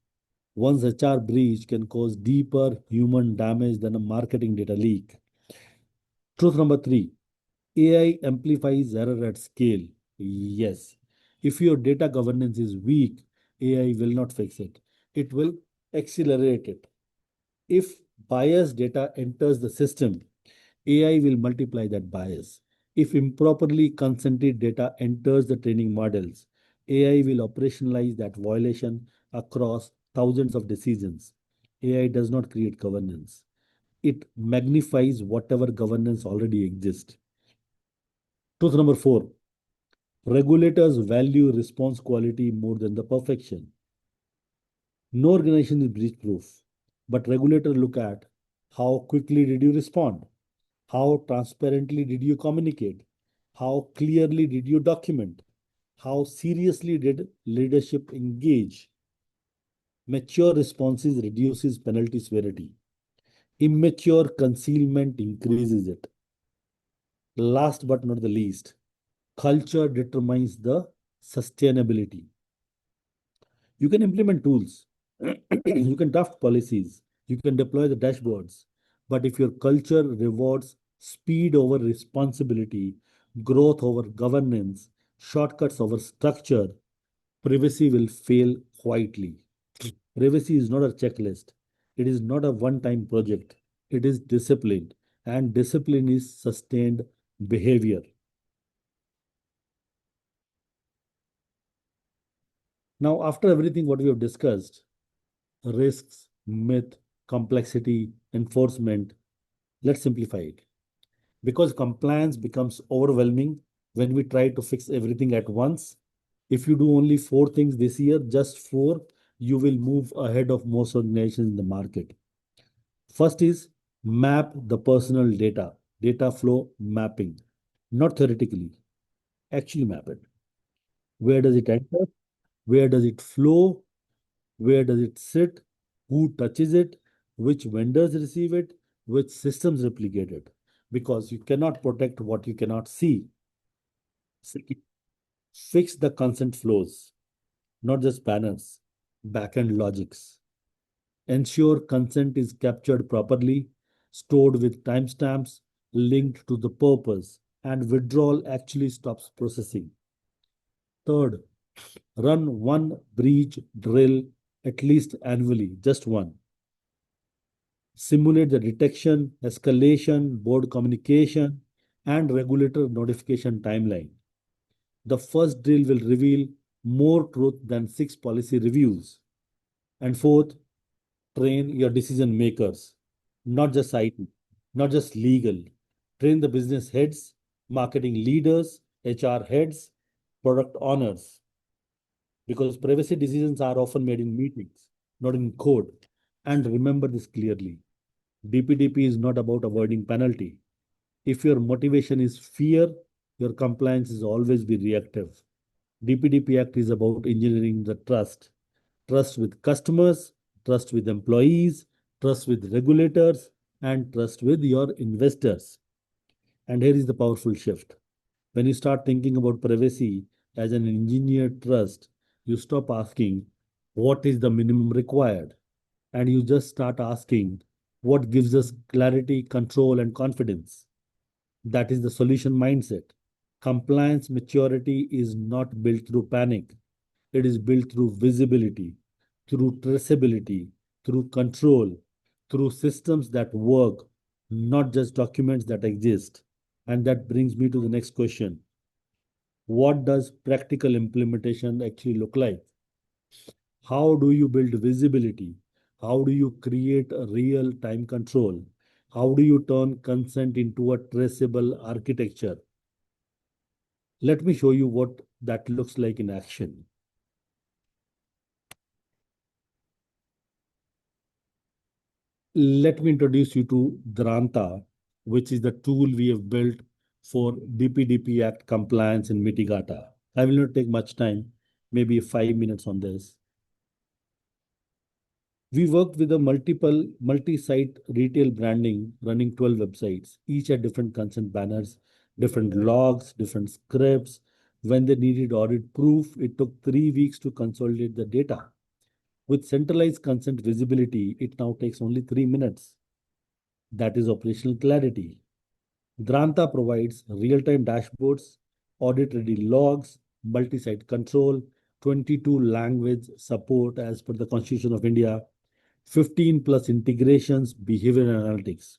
One's HR breach can cause deeper human damage than a marketing data leak. Truth number three: AI amplifies error at scale. Yes. If your data governance is weak, AI will not fix it. It will accelerate it. If biased data enters the system, AI will multiply that bias. If improperly consented data enters the training models, AI will operationalize that violation across thousands of decisions. AI does not create governance, it magnifies whatever governance already exists. Truth number four: regulators value response quality more than the perfection. No organization is breach proof, but regulators look at how quickly did you respond? How transparently did you communicate? How clearly did you document? How seriously did leadership engage? Mature responses reduces penalty severity. Immature concealment increases it. Last but not the least, culture determines the sustainability. You can implement tools, you can draft policies, you can deploy the dashboards. But if your culture rewards speed over responsibility, growth over governance, shortcuts over structure, privacy will fail quietly. Privacy is not a checklist, it is not a one time project, it is discipline, and discipline is sustained behavior. Now, after everything what we have discussed, risks, myth, complexity, enforcement, let's simplify it. Because compliance becomes overwhelming when we try to fix everything at once. If you do only four things this year, just four, you will move ahead of most organizations in the market. First is map the personal data, data flow mapping, not theoretically, actually map it. Where does it enter? Where does it flow? Where does it sit? Who touches it? Which vendors receive it? Which systems replicate it? Because you cannot protect what you cannot see. Second, fix the consent flows, not just banners, backend logics. Ensure consent is captured properly, stored with timestamps, linked to the purpose, and withdrawal actually stops processing. Third, run one breach drill at least annually, just one. Simulate the detection, escalation, board communication, and regulator notification timeline. The first drill will reveal more truth than six policy reviews. And fourth, train your decision makers, not just IT, not just legal. Train the business heads, marketing leaders, HR heads, product owners. because privacy decisions are often made in meetings, not in code. And remember this clearly. DPDP is not about avoiding penalty. If your motivation is fear, your compliance is always be reactive. DPDP Act is about engineering the trust. Trust with customers, trust with employees, trust with regulators, and trust with your investors. And here is the powerful shift. When you start thinking about privacy as an engineered trust, you stop asking, what is the minimum required? And you just start asking, what gives us clarity, control, and confidence? That is the solution mindset. Compliance maturity is not built through panic, it is built through visibility, through traceability, through control, through systems that work, not just documents that exist. And that brings me to the next question. What does practical implementation actually look like? How do you build visibility? How do you create a real time control? How do you turn consent into a traceable architecture? Let me show you what that looks like in action. Let me introduce you to Dranta, which is the tool we have built for DPDP Act compliance in mitigata. I will not take much time, maybe 5 minutes on this. We worked with a multi-site retail branding running 12 websites. Each had different consent banners, different logs, different scripts. When they needed audit proof, it took 3 weeks to consolidate the data. With centralized consent visibility, it now takes only 3 minutes. That is operational clarity. Granta provides real-time dashboards, audit-ready logs, multi-site control, 22 language support as per the Constitution of India, 15 plus integrations, behavioral analytics.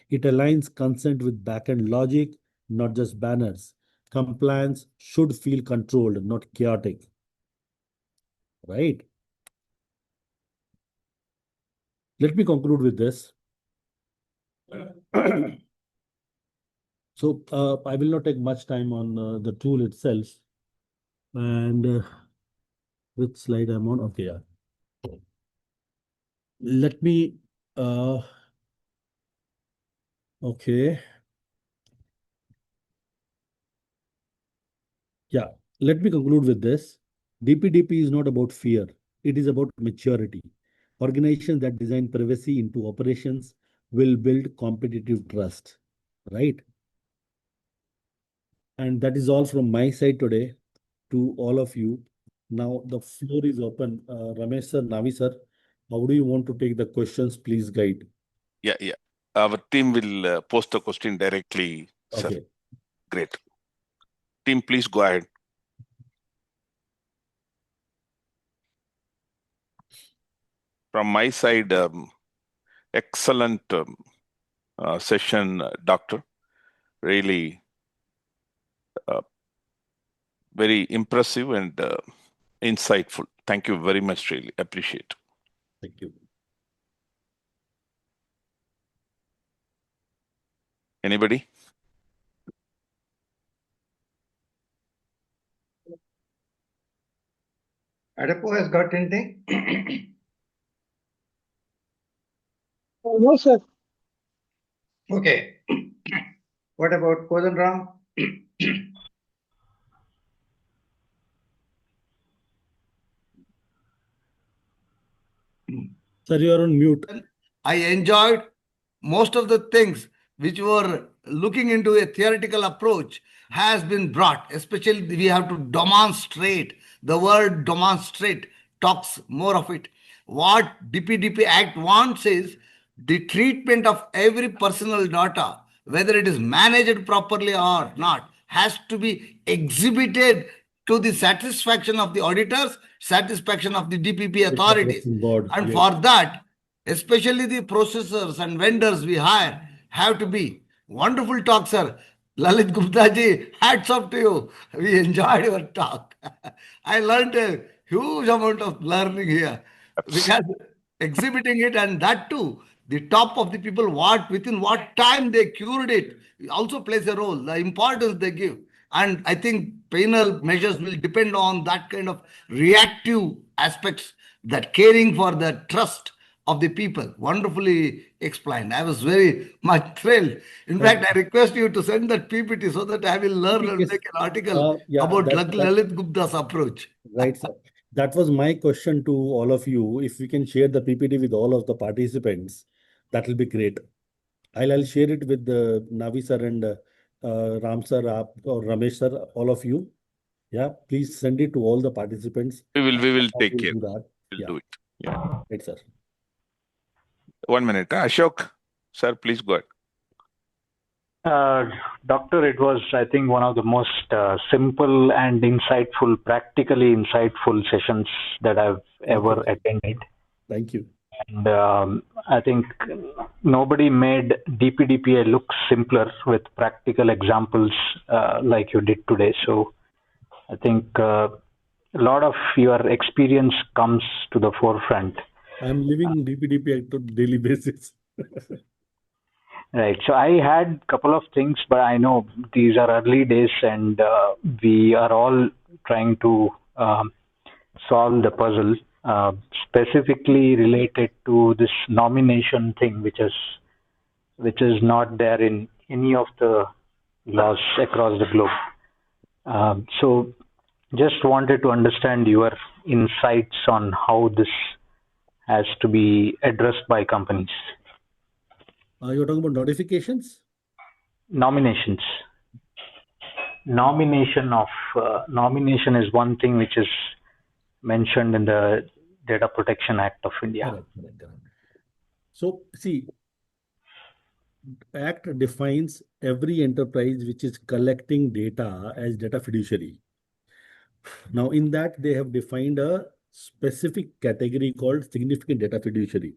It aligns consent with backend logic, not just banners. Compliance should feel controlled, not chaotic, right? Let me conclude with this. So I will not take much time on the tool itself. And which slide I'm on? Okay, yeah. Let me, uh, okay, yeah. Let me conclude with this. DPDP is not about fear. It is about maturity. Organizations that design privacy into operations will build competitive trust, right? And that is all from my side today to all of you. Now the floor is open. Ramesh sir, Navi sir, how do you want to take the questions? Please guide. Yeah, yeah. Our team will post the question directly, sir. Okay. Great. Team, please go ahead. From my side, excellent session, Doctor. Really uh, very impressive and insightful. Thank you very much. Really appreciate. Thank you. Anybody? Adepo has got anything? No, sir. Okay. What about Kodanram? Sir, you are on mute. I enjoyed most of the things which were looking into a theoretical approach has been brought. Especially we have to demonstrate. The word demonstrate talks more of it. What DPDP Act wants is the treatment of every personal data, whether it is managed properly or not, has to be exhibited to the satisfaction of the auditors, satisfaction of the DPP Data authorities. protection board. And Yes. for that, especially the processors and vendors we hire have to be wonderful talk, sir. Lalit Gupta ji, hats off to you. We enjoyed your talk. I learned a huge amount of learning here because exhibiting it and that too, the top of the people, what within what time they cured it also plays a role. The importance they give. And I think penal measures will depend on that kind of reactive aspects, that caring for the trust of the people. Wonderfully explained. I was very much thrilled. In fact, I request you to send that PPT so that I will learn and Yes. make an article Yeah, about that Lalit Gupta's approach. right, sir. That was my question to all of you. If we can share the PPT with all of the participants, that will be great. I'll share it with Navi sir and Ram sir or Ramesh sir, all of you. Yeah, please send it to all the participants. We will I take will care. do that. We'll Yeah, do it. Yeah. right, sir. 1 minute. Ashok, sir, please go ahead. Doctor, it was, I think, one of the most simple and insightful, practically insightful sessions that I've ever attended. Thank you. And I think nobody made DPDPA look simpler with practical examples like you did today. So I think a lot of your experience comes to the forefront. I'm living DPDP on daily basis. Right. So I had a couple of things, but I know these are early days and we are all trying to solve the puzzle, specifically related to this nomination thing, which is not there in any of the laws across the globe. So just wanted to understand your insights on how this has to be addressed by companies. You're talking about notifications? Nominations. Nomination is one thing which is mentioned in the Data Protection Act of India. Correct. So see, Act defines every enterprise which is collecting data as data fiduciary. Now, in that, they have defined a specific category called significant data fiduciary.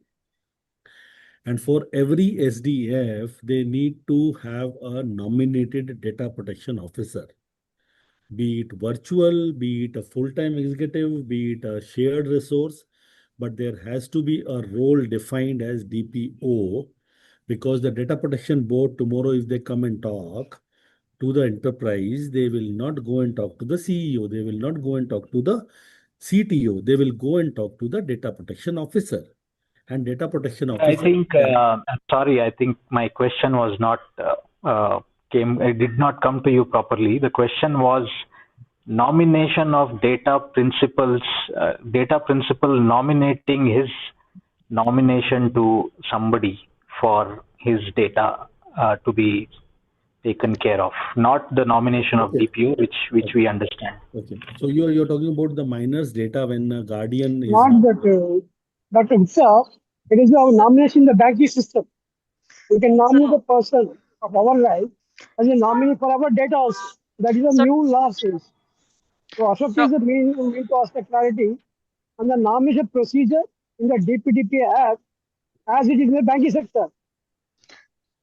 And for every SDF, they need to have a nominated data protection officer, be it virtual, be it a full-time executive, be it a shared resource, but there has to be a role defined as DPO, because the data protection board tomorrow, if they come and talk to the enterprise, they will not go and talk to the CEO, they will not go and talk to the CTO, they will go and talk to the data protection officer. And data protection officer. I think, I'm sorry, I think my question was not, it did not come to you properly. The question was nomination of data principal nominating his nomination to somebody for his data to be taken care of, not the nomination of DPO, which we understand. Okay, so you're talking about the minor's data when a guardian is Not that, but itself, it is our nomination in the banking system. We can nominate the person of our life as a nominee for our data also. That is a new law says. So Ashok is the mean to ask the clarity on the nomination procedure in the DPDPA Act as it is in the banking sector.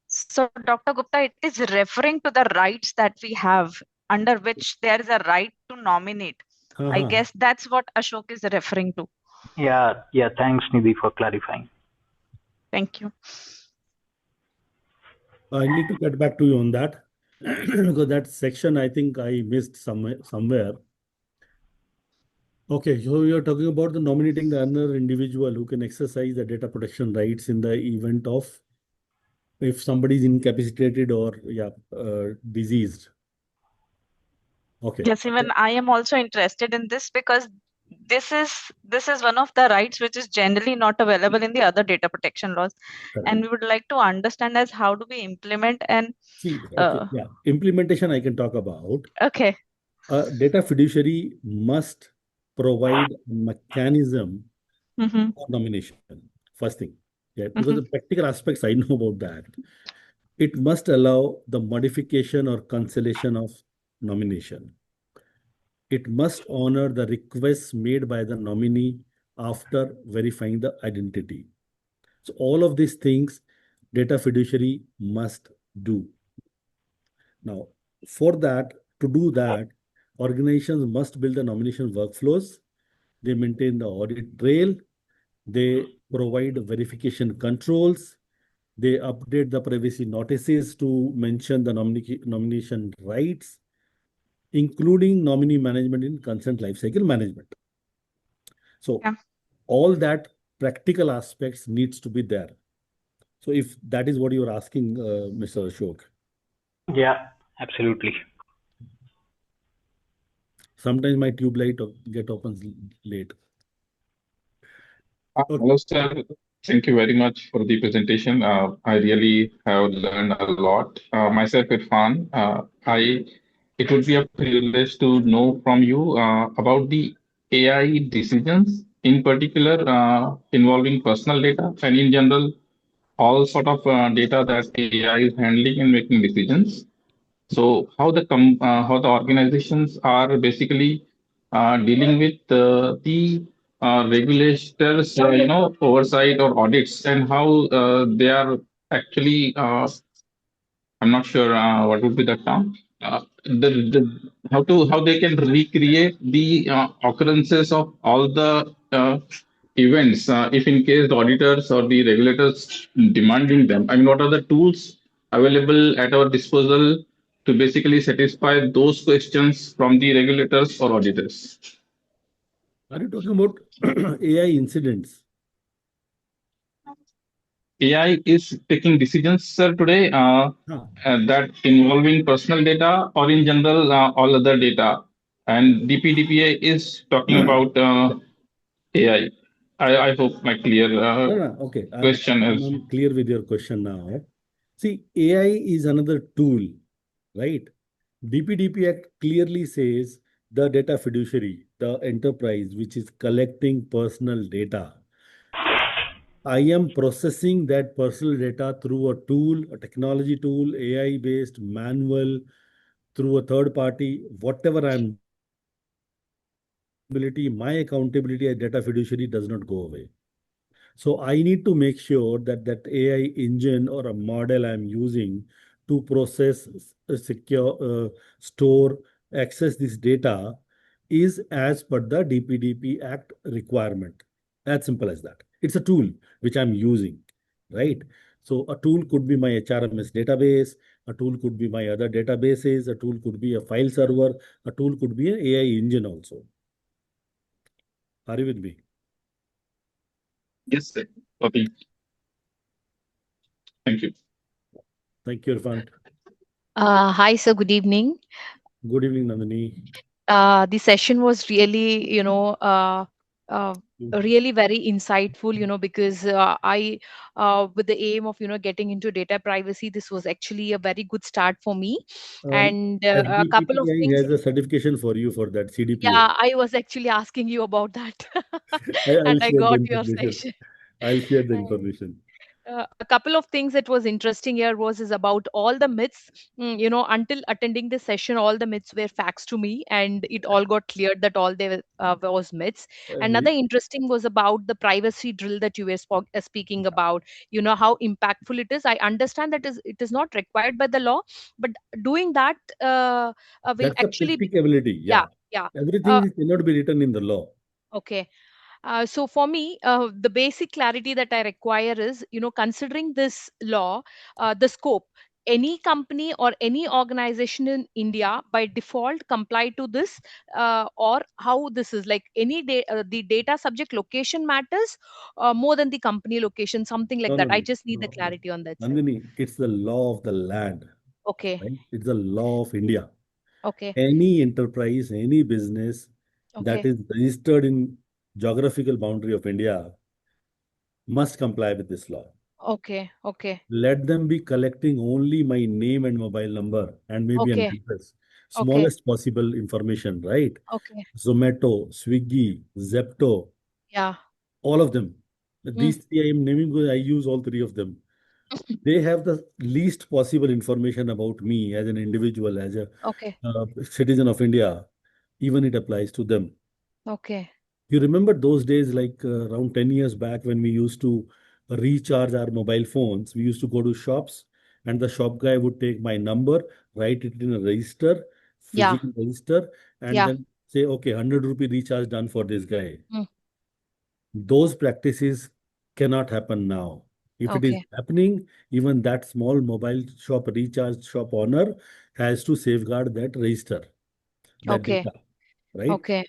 So, Dr. Gupta, it is referring to the rights that we have under which there is a right to nominate. I guess that's what Ashok is referring to. Yeah. Thanks, Nidhi, for clarifying. Thank you. I need to get back to you on that because that section I think I missed somewhere. Okay, so you're talking about the nominating the other individual who can exercise the data protection rights in the event of if somebody is incapacitated or diseased. Okay. Yes, even I am also interested in this because this is one of the rights which is generally not available in the other data protection laws. Correct. And we would like to understand as how do we implement and see, implementation I can talk about. Okay. A data fiduciary must provide mechanism for nomination. First thing, because the practical aspects I know about that. It must allow the modification or cancellation of nomination. It must honor the requests made by the nominee after verifying the identity. So all of these things data fiduciary must do. Now, for that, to do that, organizations must build the nomination workflows. They maintain the audit trail. They provide verification controls. They update the privacy notices to mention the nomination rights. including nominee management in consent lifecycle management. So Yeah. all that practical aspects needs to be there. So if that is what you're asking, Mr. Ashok, Yeah, absolutely. sometimes my tube light get opens late. Okay. Hello, sir. Thank you very much for the presentation. I really have learned a lot. Myself, Irfan, it would be a privilege to know from you about the AI decisions, in particular involving personal data and in general all sort of data that AI is handling and making decisions. So how the organizations are basically dealing with the regulators, oversight or audits, and how they are actually, I'm not sure what would be the term, how they can recreate the occurrences of all the events, if in case the auditors or the regulators demanding them. I mean, what are the tools available at our disposal to basically satisfy those questions from the regulators or auditors? Are you talking about AI incidents? AI is taking decisions, sir, today Huh. that involving personal data or in general all other data. And DPDPA is talking about AI. I hope my clear No, no, okay. question is. I'm clear with your question now. See, AI is another tool, right? DPDP Act clearly says the data fiduciary, the enterprise which is collecting personal data. I am processing that personal data through a tool, a technology tool, AI-based manual, through a third party, whatever I'm my accountability as data fiduciary does not go away. So I need to make sure that that AI engine or a model I'm using to process, secure, store, access this data is as per the DPDP Act requirement. As simple as that. It's a tool which I'm using, right? So a tool could be my HRMS database, a tool could be my other databases, a tool could be a file server, a tool could be an AI engine also. Are you with me? Yes, sir. Okay. Thank you. Thank you, Irfan. Hi, sir. Good evening. Good evening, Nandini. The session was really, uh, really very insightful, because with the aim of, getting into data privacy, this was actually a very good start for me. And a couple of SDPPI things, has a certification for you for that CDPA. yeah, I was actually asking you about that. I'll And I share the got your information. session. I'll share the And information. a couple of things that was interesting here was is about all the myths. Until attending this session, all the myths were facts to me, and it all got cleared that all they was myths. Another interesting was about the privacy drill that you were speaking about. How impactful it is. I understand that it is not required by the law, but doing that will That's a actually be, practicability. yeah, Yeah. yeah. Everything Uh, cannot be written in the law. okay. So for me, the basic clarity that I require is, considering this law, the scope, any company or any organization in India by default comply to this, or how this is like the data subject location matters more than the company location, something like No, that. no, I no. just need the No, no. clarity on that, sir. Nandini, it's the law of the land, Okay, right? It's the law of India. okay, Any enterprise, any business that okay, is registered in geographical boundary of India must comply with this law. okay, okay, Let them be collecting only my name and mobile number and maybe an okay, address. okay, Smallest possible information, right? okay. Zomato, Swiggy, Zepto, Yeah. all of them. Mm. These three I am naming because I use all three of them. They have the least possible information about me as an individual, as a Okay, citizen of India. Even it applies to them. okay. You remember those days, like around 10 years back, when we used to recharge our mobile phones? We used to go to shops, and the shop guy would take my number, write it in a register, Yeah, physical register, and yeah. then say, okay, 100 rupee recharge done for this guy. Mm. Those practices cannot happen now. If it is Okay. happening, even that small mobile shop recharge shop owner has to safeguard that register. that Okay. data, right? Okay.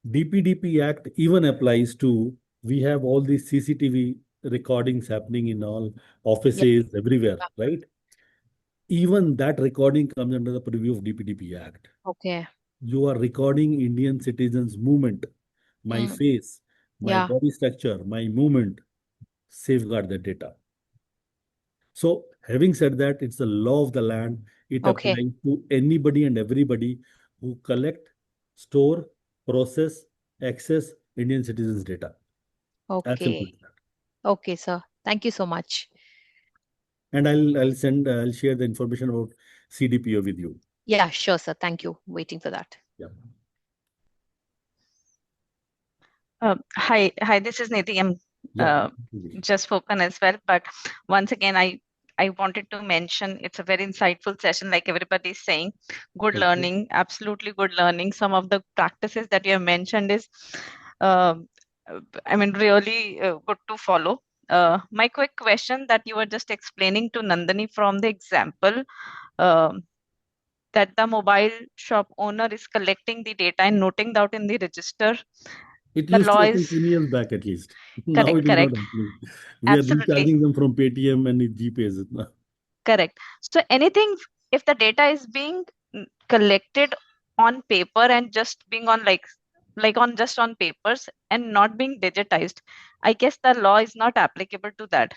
DPDP Act even applies to, we have all these CCTV recordings happening in all Yeah. offices everywhere, right? Even that recording comes under the purview of DPDP Act. Okay. You are recording Indian citizens' movement, my Mm. face, my Yeah. body structure, my movement, safeguard the data. So, having said that, it's the law of the land. It Okay. applies to anybody and everybody who collect, store, process, access Indian citizens' data. As simple Okay. as that. Okay, sir. Thank you so much. And I'll share the information about CDPO with you. Yeah, sure, sir. Thank you. Waiting for that. Yeah. Hi, this is Nidhi. I'm Yeah. just spoken as well, but once again, I wanted to mention it's a very insightful session, like everybody is saying. Good Thank you. learning, absolutely good learning. Some of the practices that you have mentioned is, uh, I mean, really good to follow. My quick question that you were just explaining to Nandini from the example, um, that the mobile shop owner is collecting the data and noting out in the register. It The used to law happen is 10 years back at least. Now correct, it is not correct. happening. We are Absolutely recharging them from Paytm and it GPays. correct. So anything, if the data is being collected on paper and just being on like on just on papers and not being digitized, I guess the law is not applicable to that,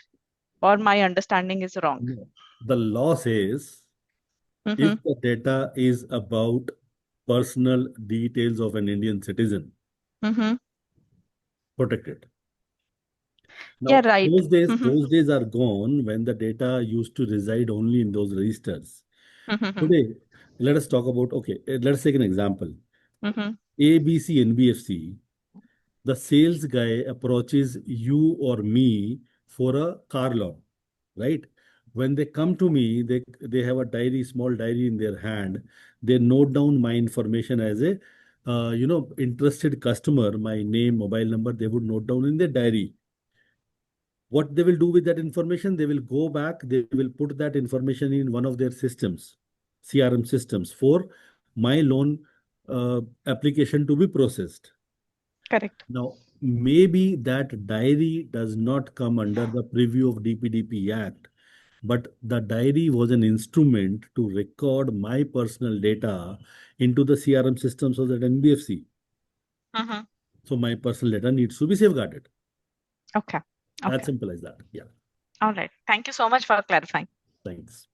or my understanding is wrong. No. The law says if Mm-hmm. the data is about personal details of an Indian citizen, Mm-hmm. protect it. Yeah, Now, right. Mm-hmm. those days are gone when the data used to reside only in those registers. Mm-hmm. Today, let us talk about, okay, let's take an example. Mm-hmm. ABC, NBFC, the sales guy approaches you or me for a car loan, right? When they come to me, they have a diary, small diary in their hand. They note down my information as a interested customer, my name, mobile number. They would note down in their diary. What they will do with that information? They will go back. They will put that information in one of their systems, CRM systems, for my loan application to be processed. Correct. Now, maybe that diary does not come under the preview of DPDP Act, but the diary was an instrument to record my personal data into the CRM systems of that NBFC. Mm-hmm. So my personal data needs to be safeguarded. Okay. As Okay. simple as that. Yeah. All right. Thank you so much for clarifying. Thanks.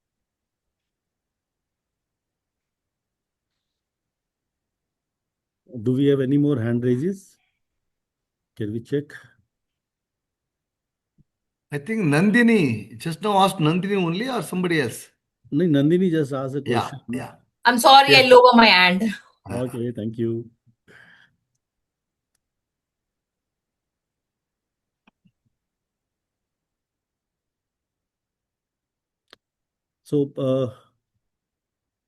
Do we have any more hand raises? Can we check? I think Nandini, just now asked Nandini only or somebody else? No, Nandini just asked a Yeah, question. yeah. I'm sorry, I Yes. lower my hand. Okay, thank you. So,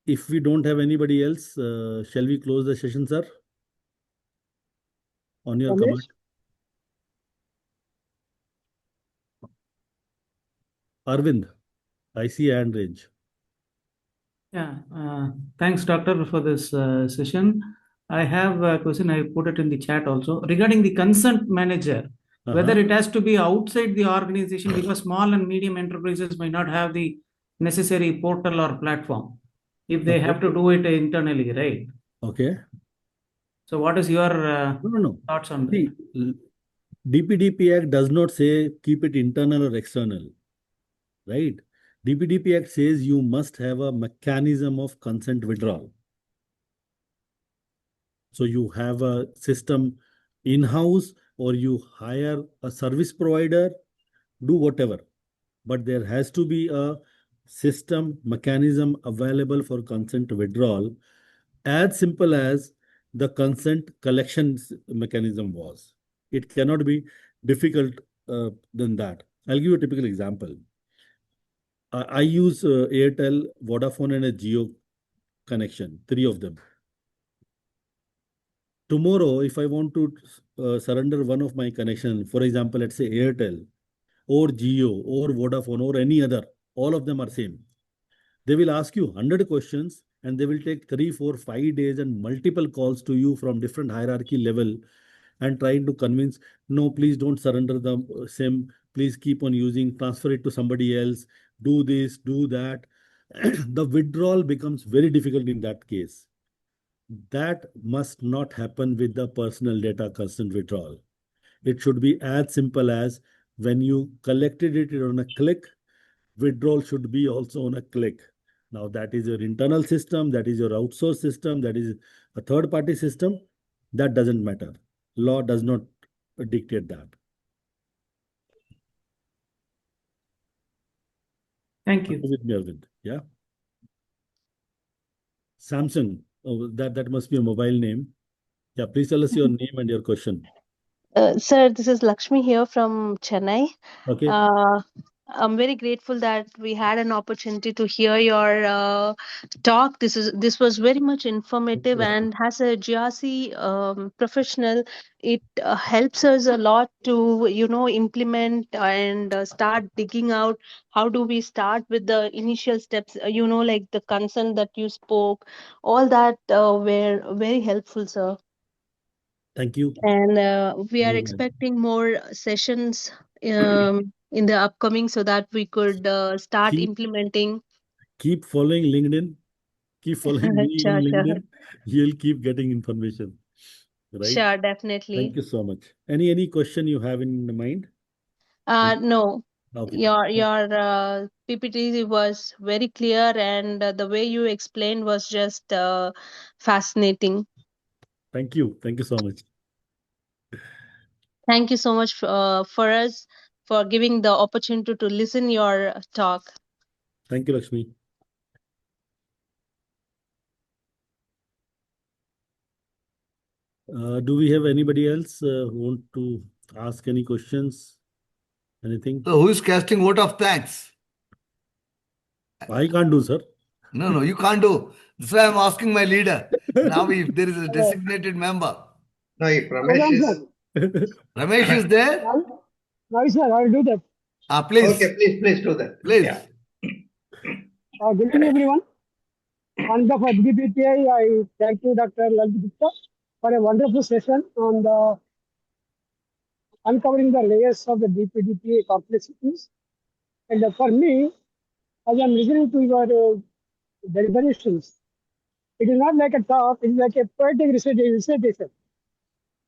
if we don't have anybody else, shall we close the session, sir? On your command. Ramesh? Arvind, I see hand range. Yeah, thanks, Doctor, for this session. I have a question. I put it in the chat also regarding the consent manager, whether it has to be outside the organization because small and medium enterprises may not have the necessary portal or platform if they have to do it internally, right? Okay. So, what is your No. thoughts on that? See, DPDP Act does not say keep it internal or external, right? DPDP Act says you must have a mechanism of consent withdrawal. So you have a system in-house or you hire a service provider, do whatever. But there has to be a system mechanism available for consent withdrawal, as simple as the consent collection mechanism was. It cannot be difficult than that. I'll give you a typical example. I use Airtel, Vodafone, and a Geo connection, three of them. Tomorrow, if I want to surrender one of my connection, for example, let's say Airtel or Geo or Vodafone or any other, all of them are same. They will ask you 100 questions and they will take 3, 4, 5 days and multiple calls to you from different hierarchy level and trying to convince, no, please don't surrender the SIM, please keep on using, transfer it to somebody else, do this, do that. The withdrawal becomes very difficult in that case. That must not happen with the personal data consent withdrawal. It should be as simple as when you collected it on a click, withdrawal should be also on a click. Now, that is your internal system, that is your outsourced system, that is a third party system. That doesn't matter. Law does not dictate that. Thank you. With me, Arvind. Yeah. Samsung. Oh, that must be a mobile name. Yeah, please tell us your name and your question. Sir, this is Lakshmi here from Chennai. Okay. I'm very grateful that we had an opportunity to hear your talk. This was very much informative, and as a GRC professional, it helps us a lot to implement and start digging out how do we start with the initial steps. Like the consent that you spoke, all that were very helpful, sir. Thank you. And we are expecting more sessions in the upcoming so that we could start implementing. Keep following LinkedIn. Keep following me Sure, in sure. LinkedIn. You'll keep getting information. Right? Sure, definitely. Thank you so much. Any question you have in mind? No. Okay. Your PPT was very clear, and the way you explained was just fascinating. Thank you. Thank you so much. Thank you so much for us for giving the opportunity to listen your talk. Thank you, Lakshmi. Do we have anybody else who want to ask any questions? Anything? So who is casting vote of thanks? I can't do, sir. No, you can't do. That's why I'm asking my leader. Now, if there is a designated member. No, if Ramesh is... Ramesh is there? No, sir, I'll do that. Please. Okay, please do that. Please. Yeah. Good evening, everyone. On behalf of DPDPA, I thank you, Dr. Lalit, for a wonderful session on the uncovering the layers of the DPDPA complexities. And for me, as I'm listening to your deliberations, it is not like a talk, it is like a poetic recitation.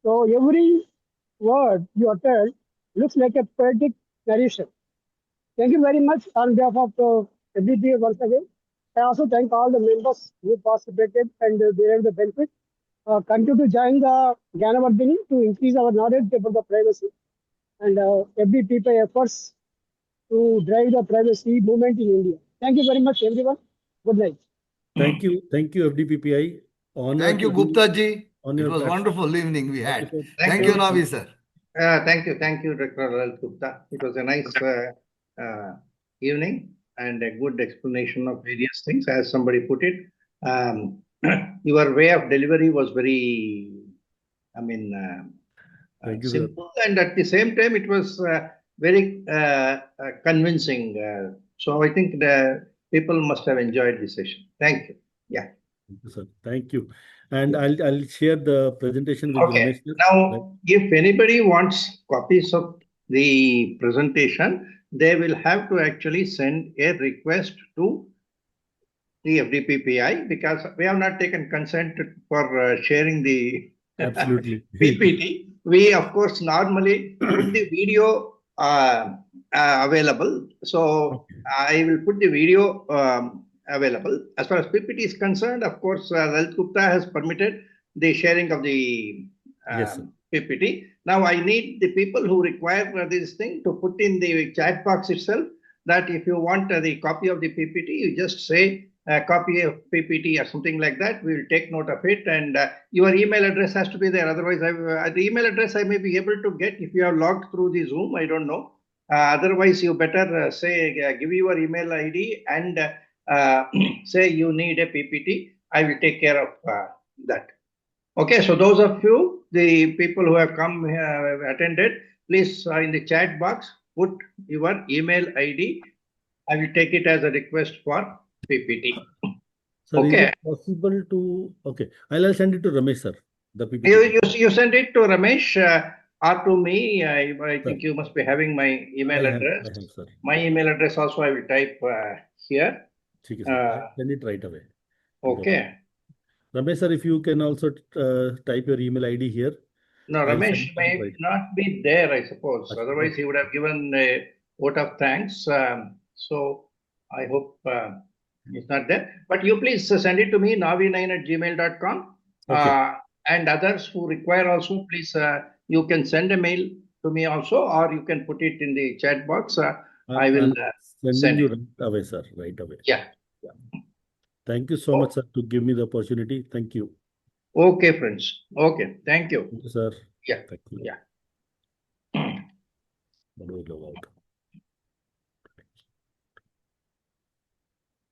So every word you uttered looks like a poetic narration. Thank you very much on behalf of the DPDPA once again. I also thank all the members who participated and derived the benefit. Continue to join the Gyanavardhini to increase our knowledge about the privacy and FDPPA efforts to drive the privacy movement in India. Thank you very much, everyone. Good night. Thank you, FDPPI. Thank you, Gupta ji. It was wonderful evening we had. Thank you, Navi sir. Thank you, Dr. Lalit Gupta. It was a nice evening and a good explanation of various things, as somebody put it. Your way of delivery was very, simple, and at the same time, it was very convincing. So I think the people must have enjoyed the session. Thank you. Yeah. Thank you, sir. Thank you. And I'll share the presentation with Ramesh. Now, if anybody wants copies of the presentation, they will have to actually send a request to the FDPPI, because we have not taken consent for sharing the PPT. We, of course, normally put the video available. So I will put the video available. As far as PPT is concerned, of course, Lalit Gupta has permitted the sharing of the PPT. Now I need the people who require this thing to put in the chat box itself that if you want the copy of the PPT, you just say a copy of PPT or something like that. We will take note of it, and your email address has to be there. Otherwise, the email address I may be able to get if you have logged through the Zoom. I don't know. Otherwise, you better give your email ID and say you need a PPT. I will take care of that. Okay, so those of you, the people who have come attended, please in the chat box put your email ID. I will take it as a request for PPT. Sir, is Okay. it possible to? Okay, I'll send it to Ramesh, sir. The PPT. You send it to Ramesh or to me. I think you must be having my email address. I have, sir. My email address also I will type here. Okay, sir. I'll send it right away. Okay. Ramesh, sir, if you can also type your email ID here. No, Ramesh may not be there, I suppose. Otherwise, he would have given a vote of thanks. So I hope he's not there. But you please send it to me, navi9@gmail.com. Okay. And others who require also, please, you can send a mail to me also, or you can put it in the chat box. I will send you right away, sir. Right away. Yeah. Thank you so much, sir, to give me the opportunity. Thank you. Okay, friends. Okay. Thank you. Thank you, sir. Yeah. Thank you. Yeah.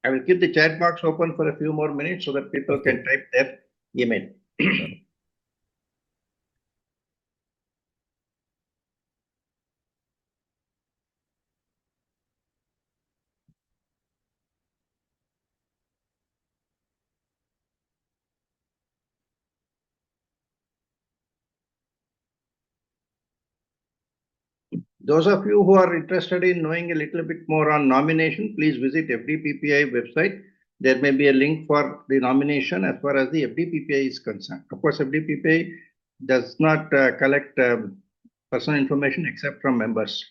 I will keep the chat box open for a few more minutes so that people can type their email. Those of you who are interested in knowing a little bit more on nomination, please visit FDPPA website. There may be a link for the nomination as far as the FDPPA is concerned. Of course, FDPPA does not collect personal information except from members.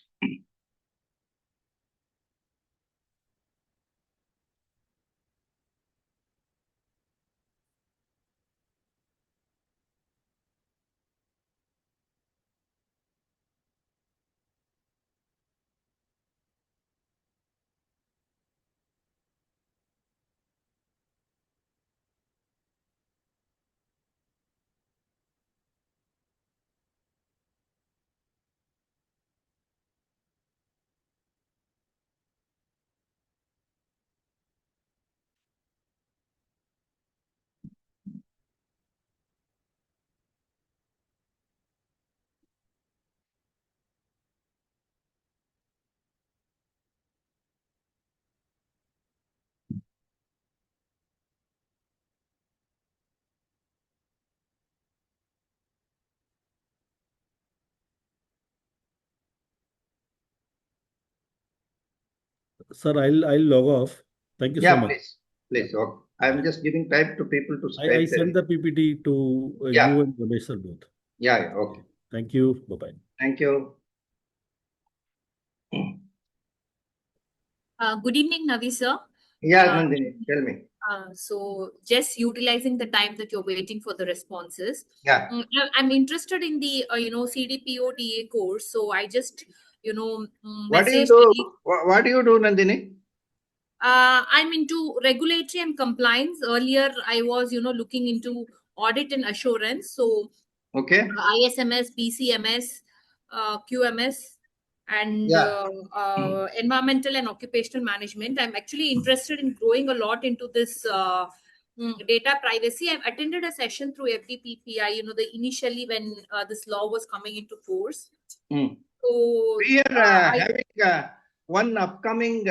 Sir, I'll log off. Thank you so much. Please. Okay. I'm just giving time to people to type. I send the PPT to you and Ramesh sir both. Yeah. Okay. Thank you. Bye-bye. Thank you. Good evening, Navi sir. Yeah, Nandini, tell me. So just utilizing the time that you're waiting for the responses. Yeah. I'm interested in the CDPO DA course. So I just What do you do? What do you do, Nandini? I'm into regulatory and compliance. Earlier, I was looking into audit and assurance. So okay, ISMS, BCMS, QMS, and environmental and occupational management. I'm actually interested in growing a lot into this data privacy. I've attended a session through FDPPI, initially when this law was coming into force. So we are having one upcoming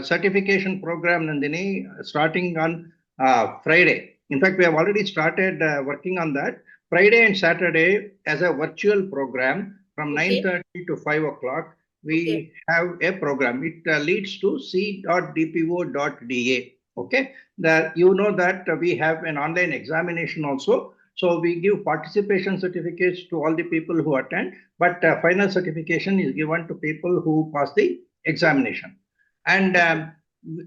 certification program, Nandini, starting on Friday. In fact, we have already started working on that. Friday and Saturday as a virtual program from 9:30 to 5 o'clock. We have a program. It leads to c.dpo.da. Okay, you know that we have an online examination also. So we give participation certificates to all the people who attend, but final certification is given to people who pass the examination. And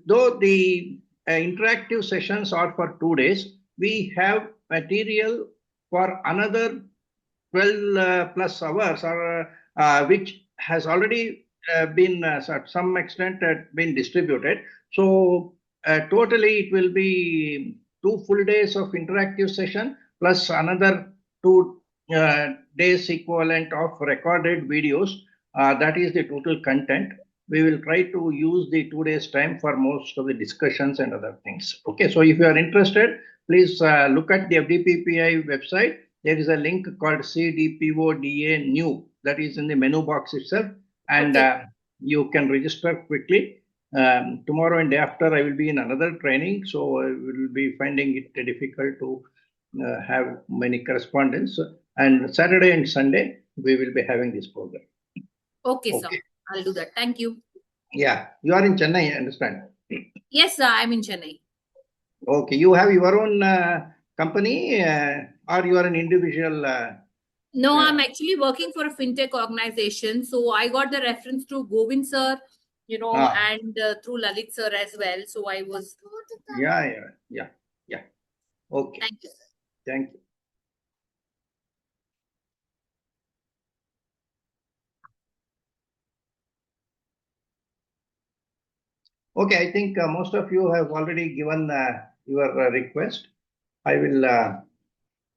though the interactive sessions are for 2 days, we have material for another 12 plus hours, or which has already been at some extent been distributed. So totally it will be 2 full days of interactive session plus another 2 days equivalent of recorded videos. That is the total content. We will try to use the 2 days time for most of the discussions and other things. Okay, so if you are interested, please look at the FDPPI website. There is a link called CDPODA new that is in the menu box itself, and you can register quickly. Tomorrow and day after, I will be in another training, so I will be finding it difficult to have many correspondence. And Saturday and Sunday, we will be having this program. Okay, sir. I'll do that. Thank you. Yeah, you are in Chennai, I understand. Yes, sir. I'm in Chennai. Okay, you have your own company or you are an individual? No, I'm actually working for a fintech organization. So I got the reference to Govind sir, and through Lalit sir as well. So I was. Yeah. Okay. Thank you, sir. Thank you. Okay, I think most of you have already given your request. I will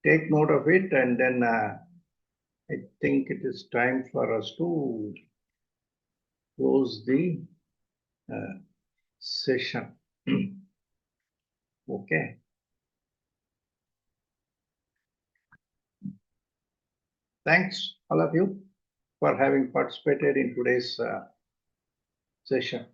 take note of it, and then I think it is time for us to close the session. Okay. Thanks, all of you, for having participated in today's session.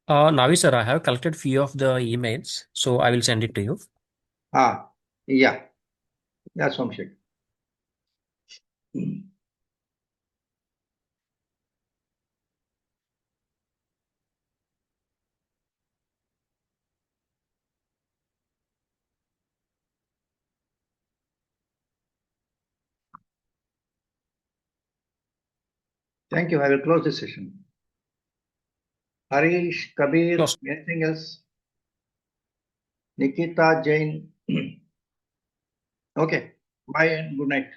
Navi sir, I have collected few of the emails, so I will send it to you. Yeah, Somshik. Thank you. I will close this session. Harish, Kabir, anything else? Nikita, Jain. Okay. Bye and good night.